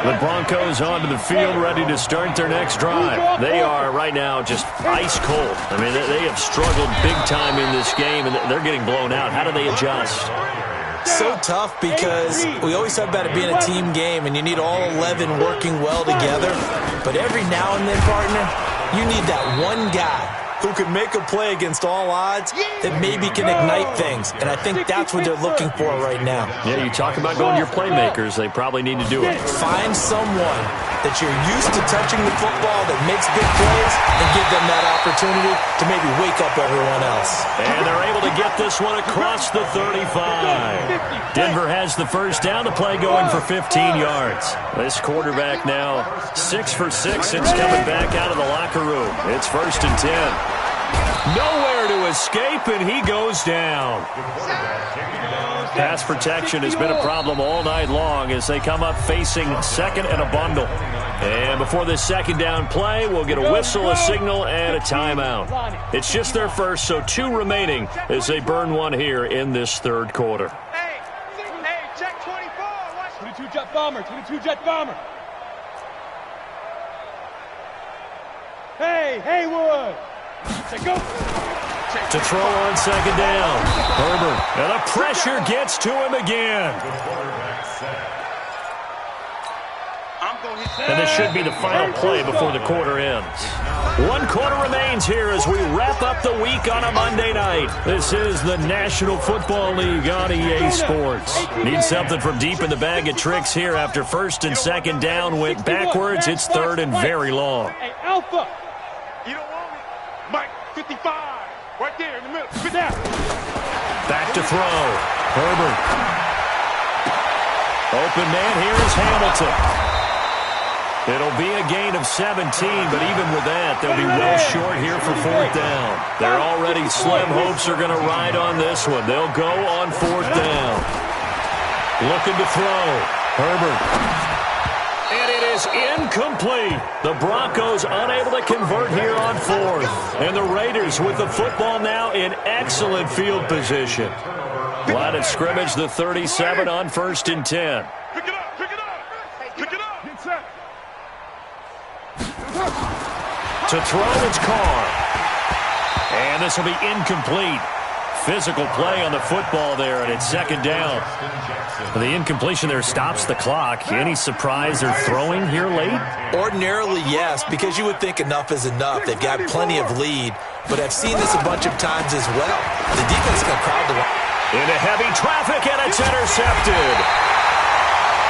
The Broncos onto the field, ready to start their next drive. They are right now just ice cold. I mean, they have struggled big time in this game, and they're getting blown out. How do they adjust? So tough because we always talk about it being a team game, and you need all 11 working well together. But every now and then, partner, you need that one guy who can make a play against all odds that maybe can ignite things. And I think that's what they're looking for right now. Yeah, you talk about going to your playmakers. They probably need to do it. Find someone that you're used to touching the football that makes big plays and give them that opportunity to maybe wake up everyone else. And they're able to get this one across the 35. Denver has the first down. The play going for 15 yards. This quarterback now 6 for 6 since coming back out of the locker room. It's 1st and 10. Nowhere to escape, and he goes down. Pass protection has been a problem all night long as they come up facing second and a bundle. And before this second down play, we'll get a whistle, a signal, and a timeout. It's just their first, so 2 remaining as they burn one here in this third quarter. Hey, check 24. Watch 22 jet bomber, 22 jet bomber. Hey, Haywood. Go. To throw on second down. Herbert. And the pressure gets to him again. And this should be the final play before the quarter ends. 1 quarter remains here as we wrap up the week on a Monday night. This is the National Football League on EA Sports. Need something from deep in the bag of tricks here after first and second down went backwards. It's third and very long. Hey, Alpha. You don't want me. Mike, 55. Right there in the middle. Spit down. Back to throw. Herbert. Open man, here is Hamilton. It'll be a gain of 17, but even with that, they'll be well short here for 4th down. They're already slim hopes are going to ride on this one. They'll go on 4th down. Looking to throw. Herbert. And it is incomplete. The Broncos unable to convert here on 4th. And the Raiders with the football now in excellent field position. Line of scrimmage, the 37 on 1st and 10. Pick it up, pick it up. Pick it up. Get set. To throw, it's Carr. And this will be incomplete. Physical play on the football there, and it's second down. The incompletion there stops the clock. Any surprise they're throwing here late? Ordinarily, yes, because you would think enough is enough. They've got plenty of lead, but I've seen this a bunch of times as well. The defense can crowd the line. Into heavy traffic, and it's intercepted.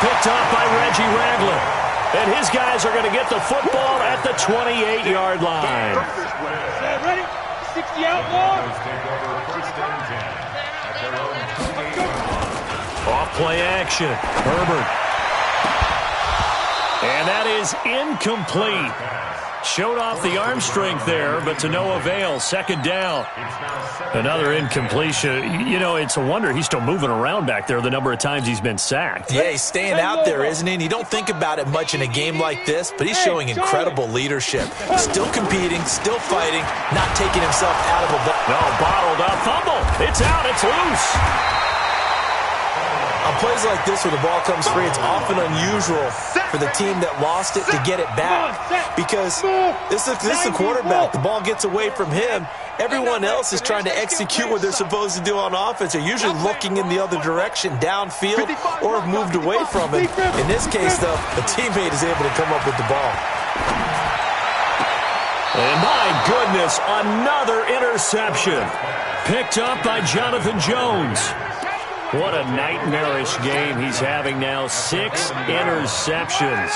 Picked off by Reggie Ragland. And his guys are going to get the football at the 28-yard line. Ready? 60 outlaws. Off play action. Herbert. And that is incomplete. Showed off the arm strength there, but to no avail. Second down. Another incompletion. You know, it's a wonder he's still moving around back there the number of times he's been sacked. Yeah, he's staying out there, isn't he? And you don't think about it much in a game like this, but he's showing incredible leadership. Still competing, still fighting, not taking himself out of a ball. No, bottled up. Fumble. It's out. It's loose. On plays like this where the ball comes free, it's often unusual for the team that lost it to get it back because this is the quarterback. The ball gets away from him. Everyone else is trying to execute what they're supposed to do on offense. They're usually looking in the other direction, downfield, or have moved away from it. In this case, though, a teammate is able to come up with the ball. And my goodness, another interception. Picked up by Jonathan Jones. What a nightmarish game he's having now. 6 interceptions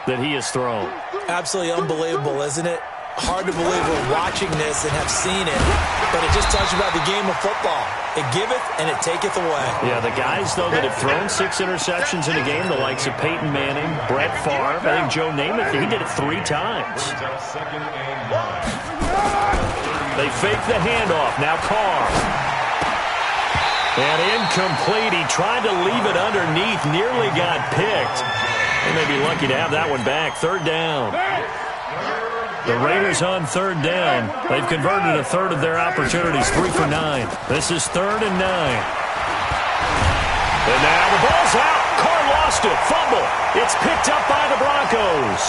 that he has thrown. Absolutely unbelievable, isn't it? Hard to believe we're watching this and have seen it, but it just tells you about the game of football. It giveth and it taketh away. Yeah, the guys, though, that have thrown 6 interceptions in a game, the likes of Peyton Manning, Brett Favre, I think Joe Namath, he did it 3 times. They fake the handoff. Now Carr. And incomplete. He tried to leave it underneath. Nearly got picked. They may be lucky to have that one back. Third down. The Raiders on third down. They've converted a third of their opportunities, 3 for 9. This is 3rd and 9. And now the ball's out. Carr lost it. Fumble. It's picked up by the Broncos.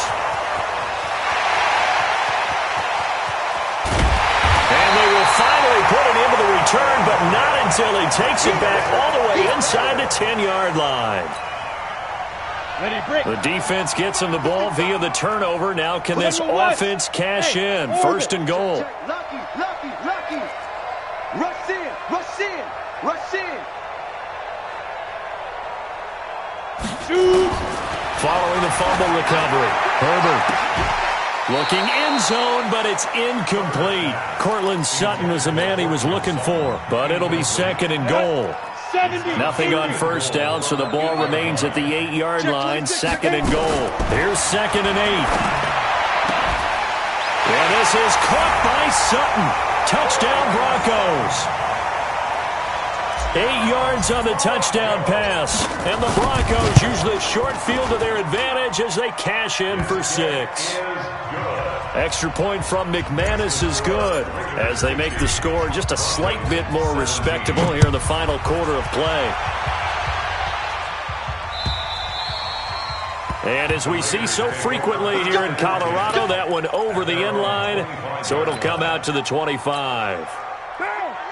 And they will finally put it into the return, but not until he takes it back all the way inside the 10-yard line. The defense gets him the ball via the turnover. Now can this offense cash in? 1st and goal. Lucky. Rush in. Shoot. Following the fumble recovery, Herbert looking end zone, but it's incomplete. Cortland Sutton was the man he was looking for, but it'll be 2nd and goal. Nothing on 1st down, so the ball remains at the 8-yard line. 2nd and goal. Here's 2nd and 8. And this is caught by Sutton. Touchdown Broncos. 8 yards on the touchdown pass. And the Broncos use the short field to their advantage as they cash in for 6. Extra point from McManus is good as they make the score just a slight bit more respectable here in the final quarter of play. And as we see so frequently here in Colorado, that one over the end line, so it'll come out to the 25.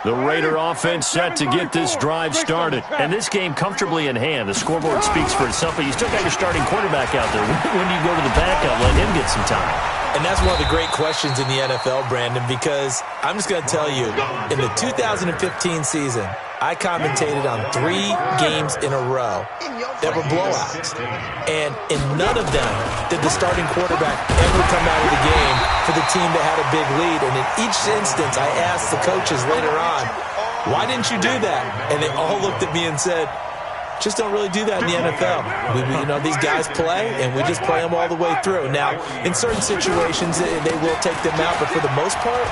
The Raider offense set to get this drive started. And this game comfortably in hand. The scoreboard speaks for itself, but you still got your starting quarterback out there. When do you go to the backup, let him get some time? And that's one of the great questions in the NFL, Brandon, because I'm just going to tell you, in the 2015 season, I commentated on 3 games in a row that were blowouts. And in none of them did the starting quarterback ever come out of the game for the team that had a big lead. And in each instance, I asked the coaches later on, why didn't you do that? And they all looked at me and said, just don't really do that in the NFL. These guys play, and we just play them all the way through. Now, in certain situations, they will take them out, but for the most part,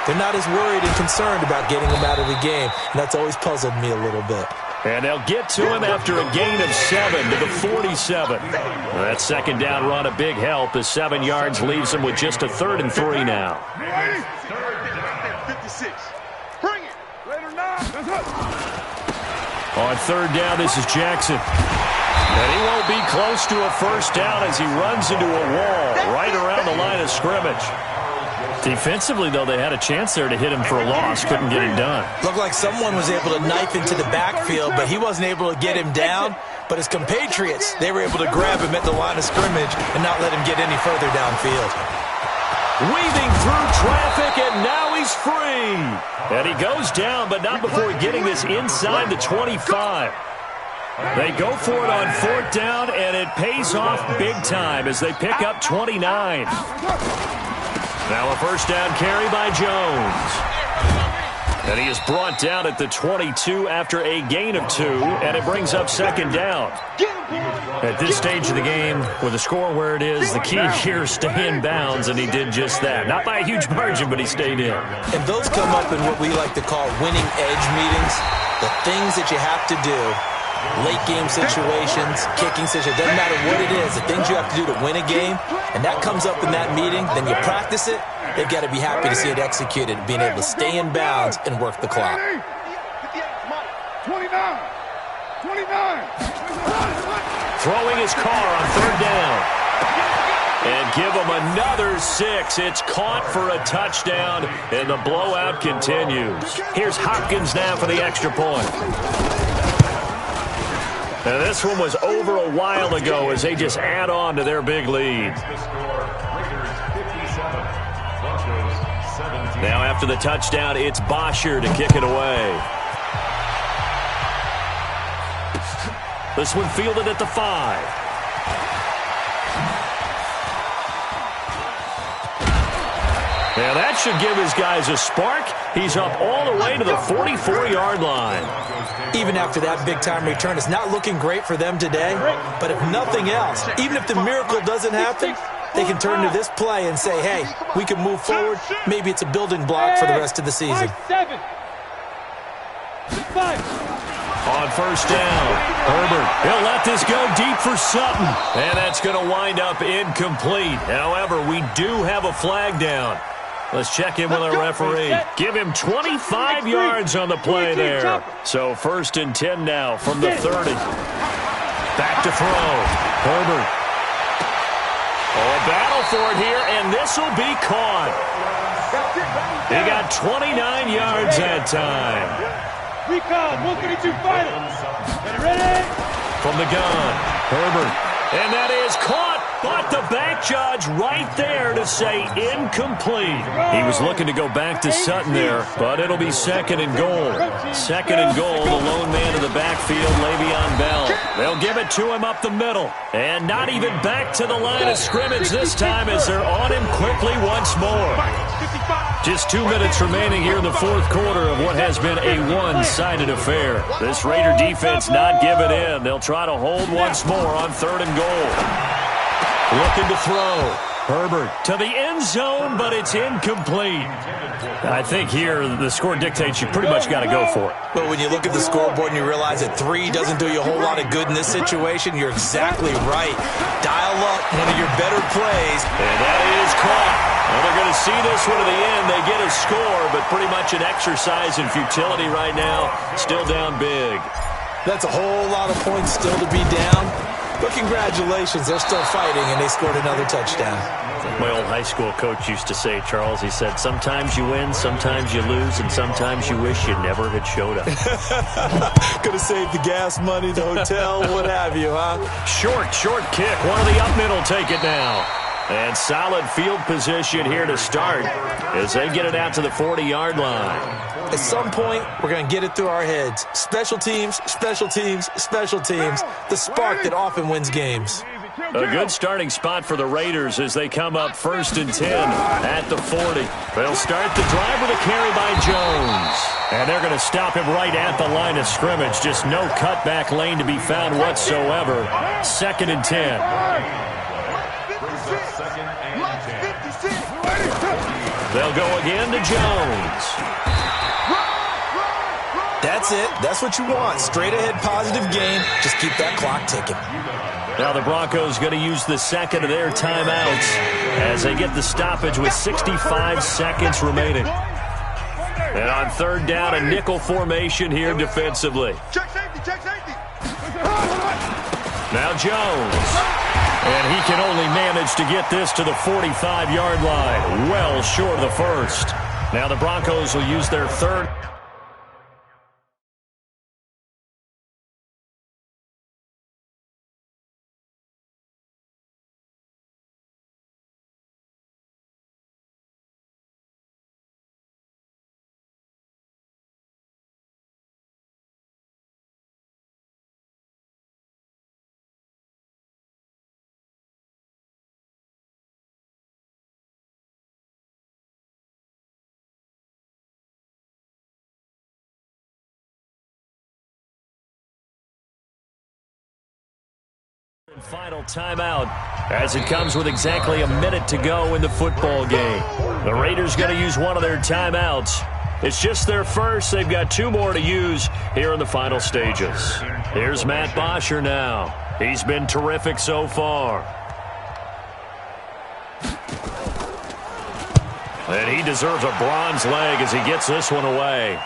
they're not as worried and concerned about getting them out of the game, and that's always puzzled me a little bit. And they'll get to him after a gain of 7 to the 47. That 2nd down run, a big help as 7 yards leaves him with just a 3rd and 3 now. 56. Bring it. Later now. On 3rd down, this is Jackson. And he won't be close to a 1st down as he runs into a wall right around the line of scrimmage. Defensively, though, they had a chance there to hit him for a loss. Couldn't get him done. Looked like someone was able to knife into the backfield, but he wasn't able to get him down. But his compatriots, they were able to grab him at the line of scrimmage and not let him get any further downfield. Weaving through traffic, and now he's free. And he goes down, but not before getting this inside the 25. They go for it on 4th down, and it pays off big time as they pick up 29. Now a 1st down carry by Jones. And he is brought down at the 22 after a gain of 2, and it brings up 2nd down. At this stage of the game, with the score where it is, the key here is stay in bounds, and he did just that. Not by a huge margin, but he stayed in. And those come up in what we like to call winning edge meetings, the things that you have to do. Late game situations, kicking situations, doesn't matter what it is, the things you have to do to win a game, and that comes up in that meeting, then you practice it, they've got to be happy to see it executed, being able to stay in bounds and work the clock. 29. Throwing his car on 3rd down. And give him another 6. It's caught for a touchdown, and the blowout continues. Here's Hopkins now for the extra point. Now, this one was over a while ago as they just add on to their big lead. Now, after the touchdown, it's Bosher to kick it away. This one fielded at the 5. Now, that should give his guys a spark. He's up all the way to the 44-yard line. Even after that big-time return, it's not looking great for them today. But if nothing else, even if the miracle doesn't happen, they can turn to this play and say, hey, we can move forward. Maybe it's a building block for the rest of the season. 7. 5. On first down, Herbert, he'll let this go deep for Sutton. And that's going to wind up incomplete. However, we do have a flag down. Let's check in with our referee. Give him 25 yards on the play there. So first and 10 now from the 30. Back to throw. Herbert. Oh, a battle for it here, and this will be caught. He got 29 yards that time. Recon, 132 fighter. Ready? From the gun, Herbert. And that is caught, but the back judge right there to say incomplete. He was looking to go back to Sutton there, but it'll be second and goal. Second and goal, the lone man in the backfield, Le'Veon Bell. They'll give it to him up the middle. And not even back to the line of scrimmage this time as they're on him quickly once more. Just 2 minutes remaining here in the fourth quarter of what has been a one-sided affair. This Raider defense not giving in. They'll try to hold once more on third and goal. Looking to throw. Herbert to the end zone, but it's incomplete. I think here the score dictates you pretty much got to go for it. But when you look at the scoreboard and you realize that 3 doesn't do you a whole lot of good in this situation, you're exactly right. Dial up one of your better plays. And that is caught. Well, they're going to see this one to the end. They get a score, but pretty much an exercise in futility right now. Still down big. That's a whole lot of points still to be down. But congratulations, they're still fighting, and they scored another touchdown. My old high school coach used to say, Charles, he said, sometimes you win, sometimes you lose, and sometimes you wish you never had showed up. Could have saved the gas money, the hotel, what have you, huh? Short kick. One of the up middle take it now. And solid field position here to start as they get it out to the 40-yard line. At some point, we're going to get it through our heads. Special teams, special teams, special teams. The spark that often wins games. A good starting spot for the Raiders as they come up first and 10 at the 40. They'll start the drive with a carry by Jones. And they're going to stop him right at the line of scrimmage. Just no cutback lane to be found whatsoever. Second and 10. They'll go again to Jones. That's it. That's what you want. Straight ahead positive game. Just keep that clock ticking. Now the Broncos going to use the second of their timeouts as they get the stoppage with 65 seconds remaining. And on third down, a nickel formation here defensively. Check safety. Now Jones. And he can only manage to get this to the 45-yard line. Well short of the first. Now the Broncos will use their third. Final timeout as it comes with exactly a minute to go in the football game. The Raiders going to use one of their timeouts. It's just their first. They've got 2 more to use here in the final stages. Here's Matt Bosher now. He's been terrific so far. And he deserves a bronze leg as he gets this one away.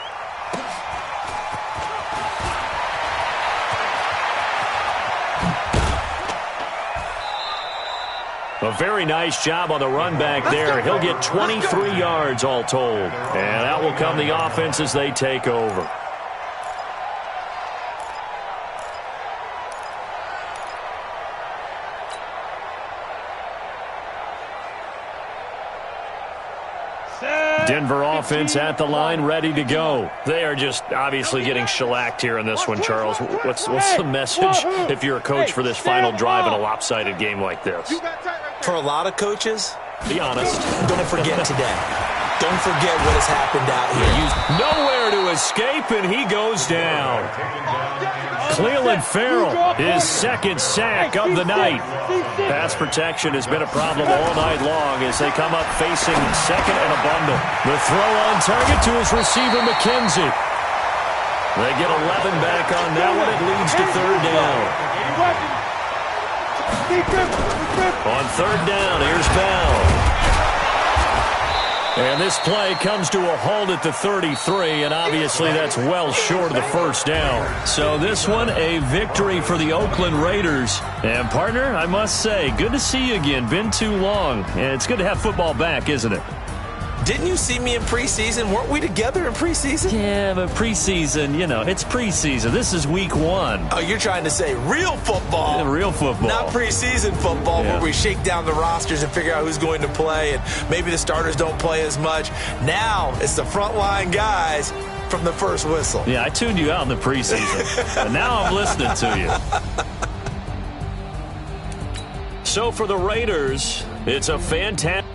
A very nice job on the run back there. He'll get 23 yards all told. And out will come the offense as they take over. Denver offense at the line, ready to go. They are just obviously getting shellacked here in this one, Charles. What's the message if you're a coach for this final drive in a lopsided game like this? For a lot of coaches, be honest. Don't forget today. Don't forget what has happened out here. Nowhere to escape, and he goes down. Cleveland Farrell, his second sack of the night. Pass protection has been a problem all night long as they come up facing second and a bundle. The throw on target to his receiver, McKenzie. They get 11 back on that one. It leads to third down. On third down, here's Bell. And this play comes to a halt at the 33, and obviously that's well short of the first down. So this one, a victory for the Oakland Raiders. And, partner, I must say, good to see you again. Been too long. And it's good to have football back, isn't it? Didn't you see me in preseason? Weren't we together in preseason? Yeah, but preseason, you know, it's preseason. This is week 1. Oh, you're trying to say real football. Yeah, real football. Not preseason football where we shake down the rosters and figure out who's going to play, and maybe the starters don't play as much. Now it's the frontline guys from the first whistle. Yeah, I tuned you out in the preseason, but now I'm listening to you. So for the Raiders, it's a fantastic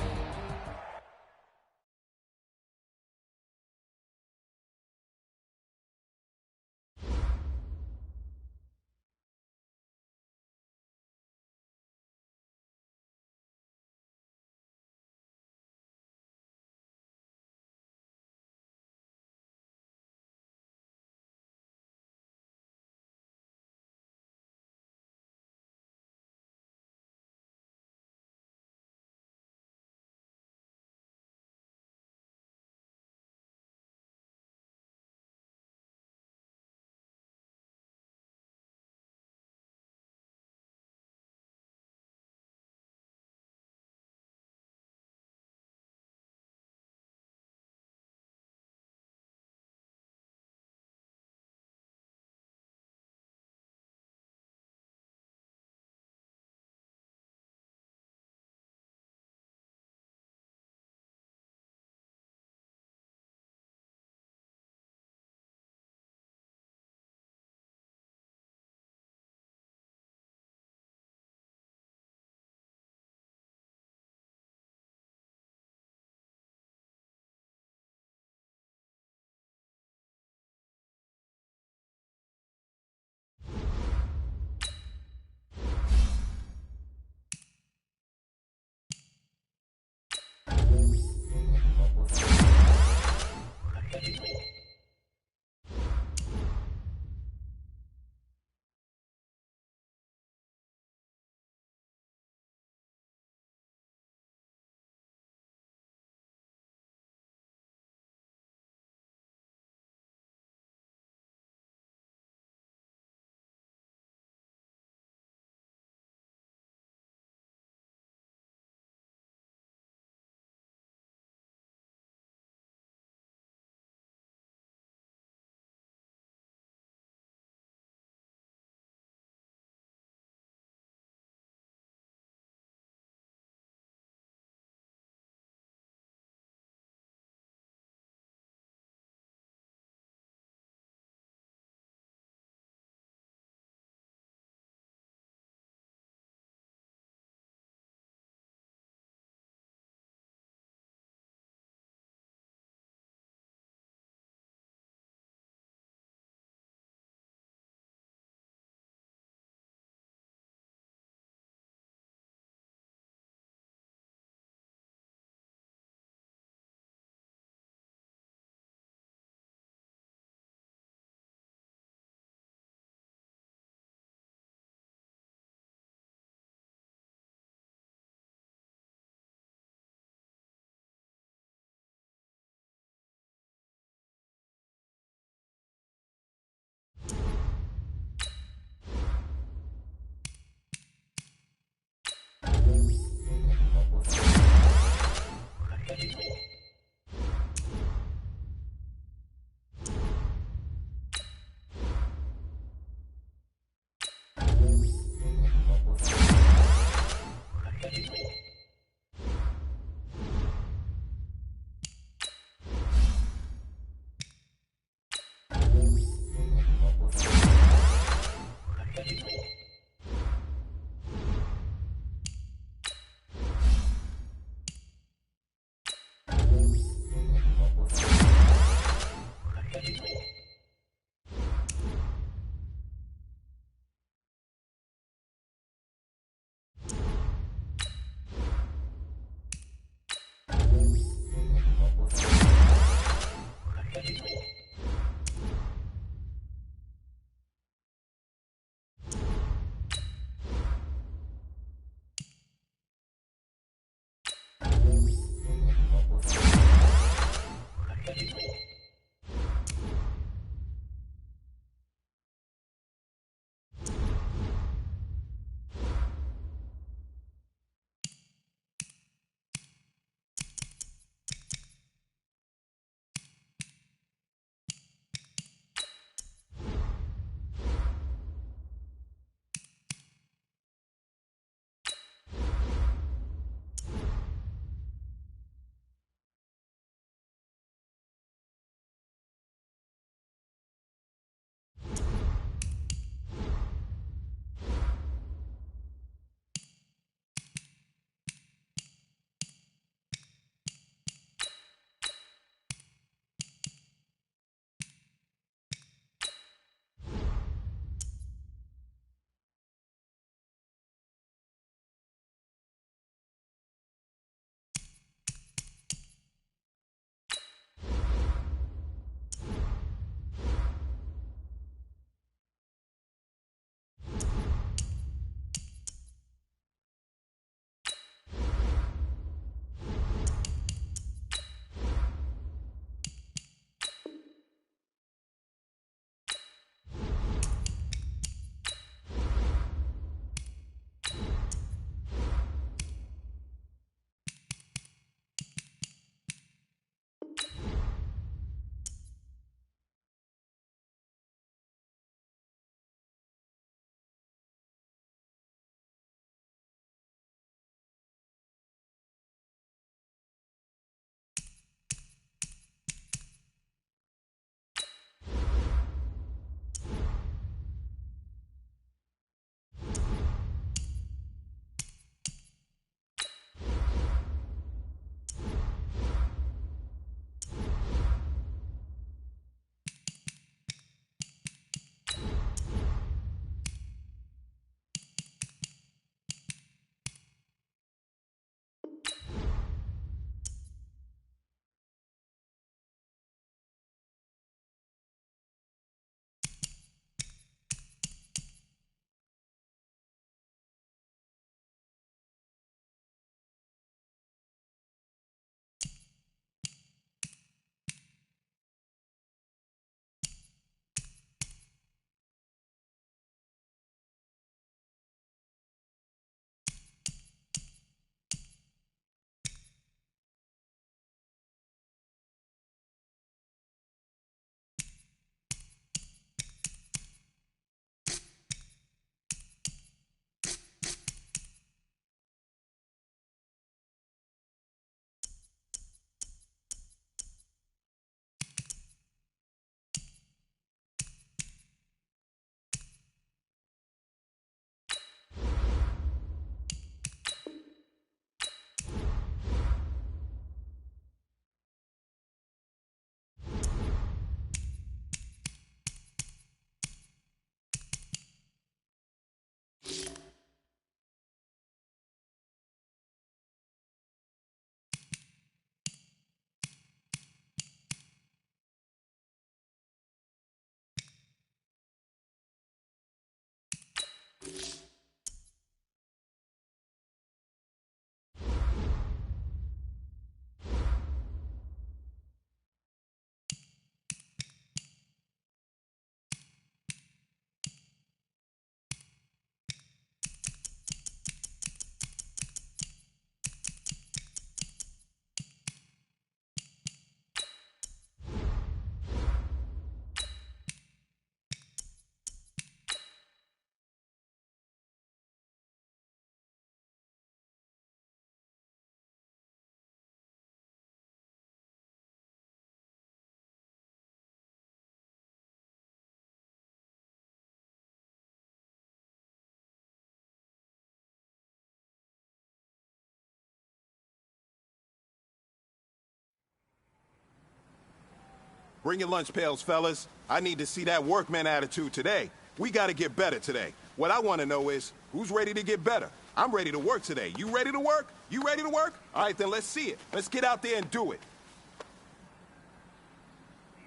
Bring your lunch pails, fellas. I need to see that workman attitude today. We got to get better today. What I want to know is, who's ready to get better? I'm ready to work today. You ready to work? You ready to work? All right, then let's see it. Let's get out there and do it.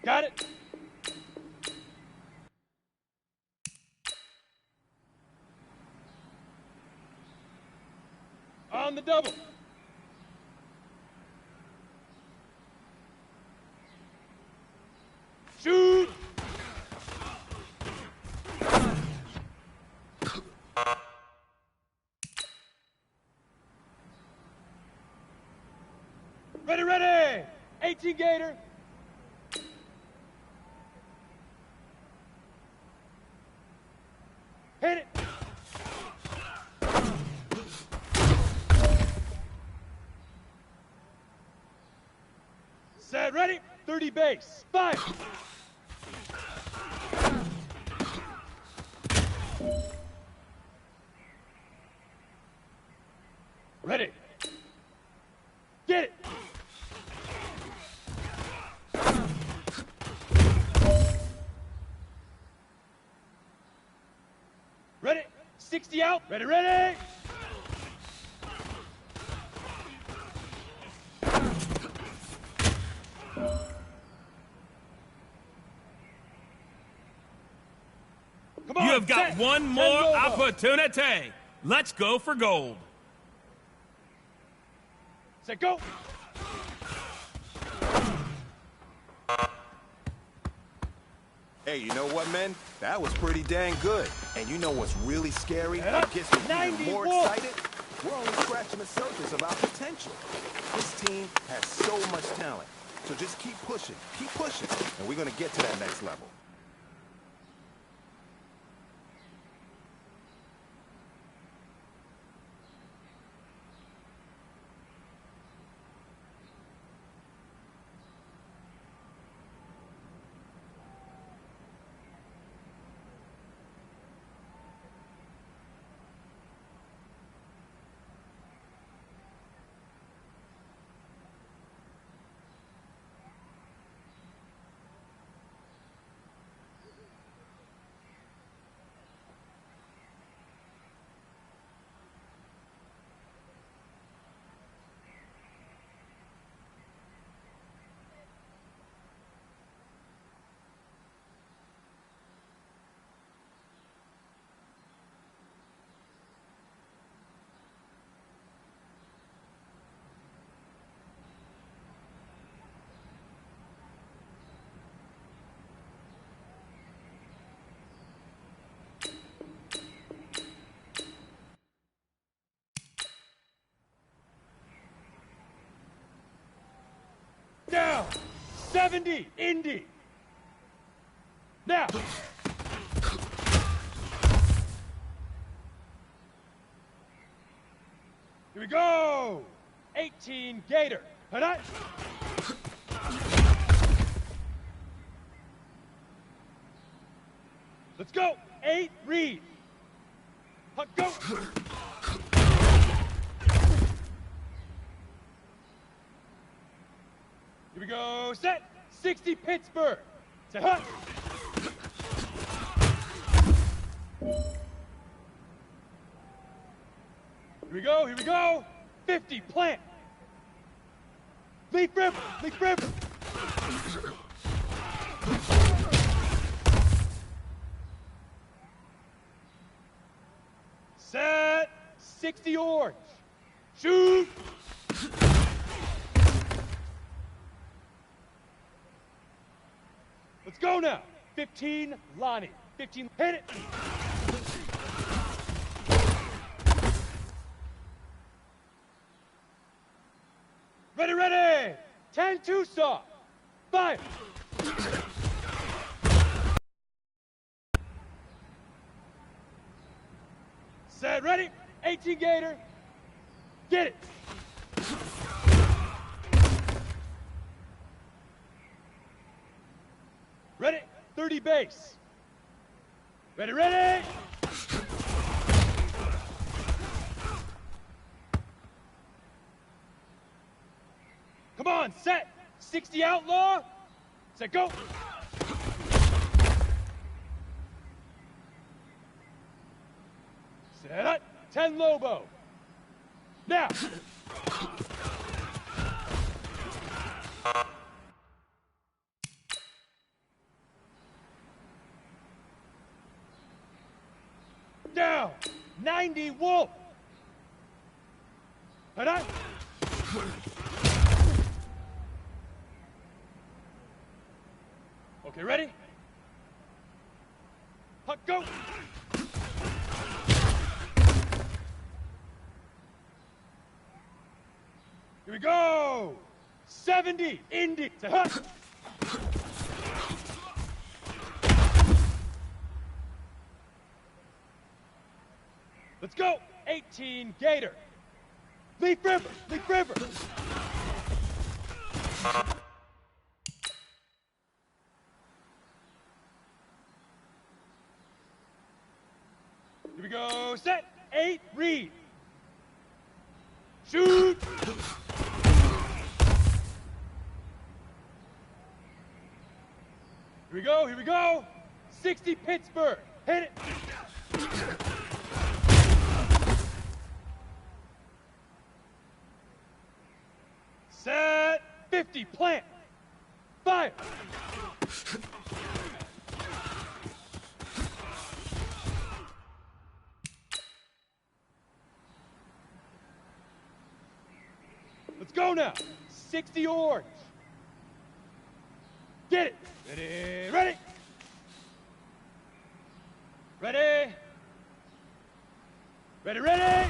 Got it. On the double. Shoot! Ready, ready! 18 Gator. Hit it! Set, ready? 30 base. Fire! Ready. Get it! Ready? 60 out. Ready, ready! Come on, You have got set. one more opportunity. Let's go for gold. Set, go! Hey, you know what, men? That was pretty dang good. And you know what's really scary? Yeah. What gets me even more 91. excited? We're only scratching the surface of our potential. This team has so much talent. So just keep pushing, and we're going to get to that next level. Down! 70, Indy! Now! Here we go! 18 Gator. Hit. Let's go! 8 Reed. Huck, go! Here we go, set! 60 Pittsburgh. Set, hut! Here we go! 50 plant. Leaf river, leaf river. Set! 60 orange. Shoot! Let's go now. 15 Lonnie. 15, hit it! Ready, ready! 10 Tucson. Fire! Set, ready? 18 Gator. Get it! Ready? 30 base. Ready, ready! Come on, set! 60 outlaw. Set, go. Set up. 10 Lobo. Now. Down. 90 Wolf. Head up. Okay, ready? Huck, go. Here we go. 70 Indy to Huck. Let's go. 18 Gator. Leaf River. Leaf River. Here we go. Set. 8 Reed. Shoot. Here we go. Here we go. 60 Pittsburgh. Hit it. Set. 50 Plant. Fire. Let's go now. 60 Orange. Get it. Ready, ready. Ready. Ready, ready.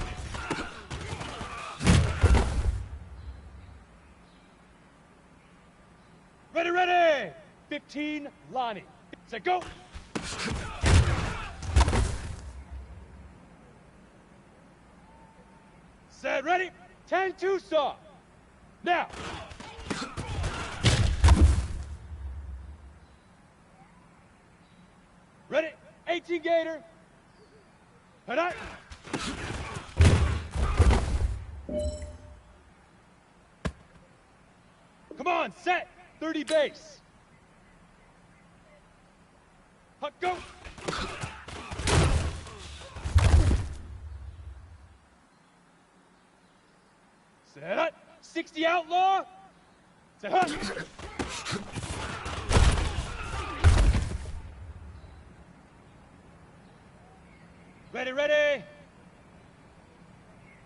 Ready, ready. 15 Lonnie. Set, go. Set, ready. 10 Tucson. Now. Ready? 18 Gator. Head up. Come on, set. 30 base. Huck, go. Set up. 60 Outlaw. Set up. Ready, ready.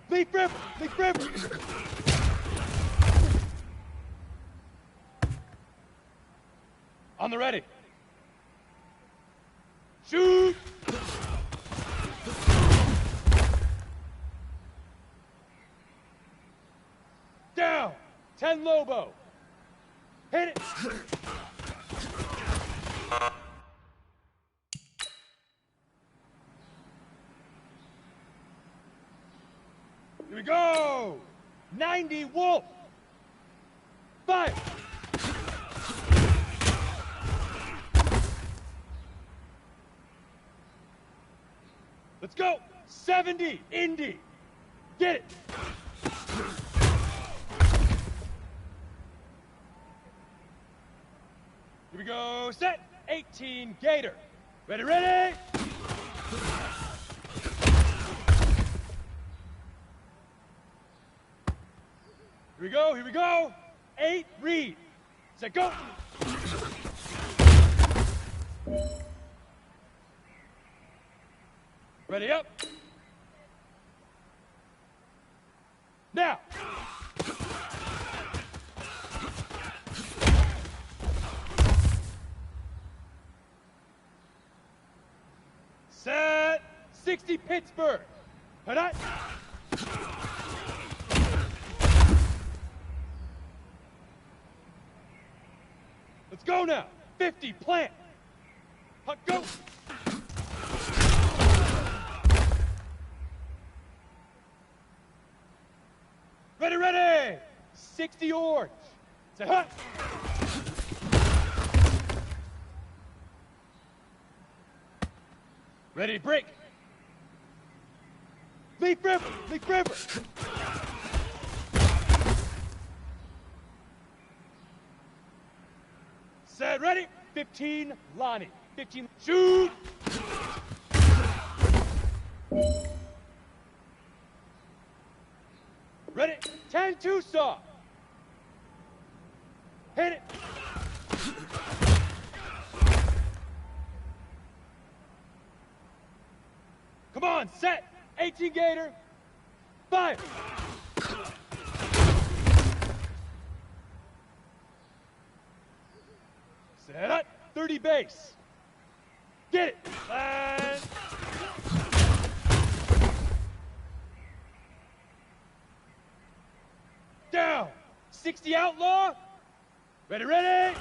Leaf River. Leaf River. On the ready. Shoot. Down. 10 Lobo. Hit it. Here we go. 90 Wolf. Fire. Let's go. 70 Indy. Get it. Here we go. Set. 18 Gator. Ready, ready. Here we go. Here we go. 8 Reed. Set, go. Ready, up. Now. Set. 60 Pittsburgh. Head up. Let's go now. 50 Plant. Huck, go. Ready, ready. 60 Orange. Say, huck. Ready, break. Leaf River. Leaf River. Set, 15, Lonnie. 15, shoot! Ready? 10, Tucson. Hit it. Come on, set. 18 Gator. Fire. Set up. 30 base. Get it. And... down. 60 outlaw. Ready, ready.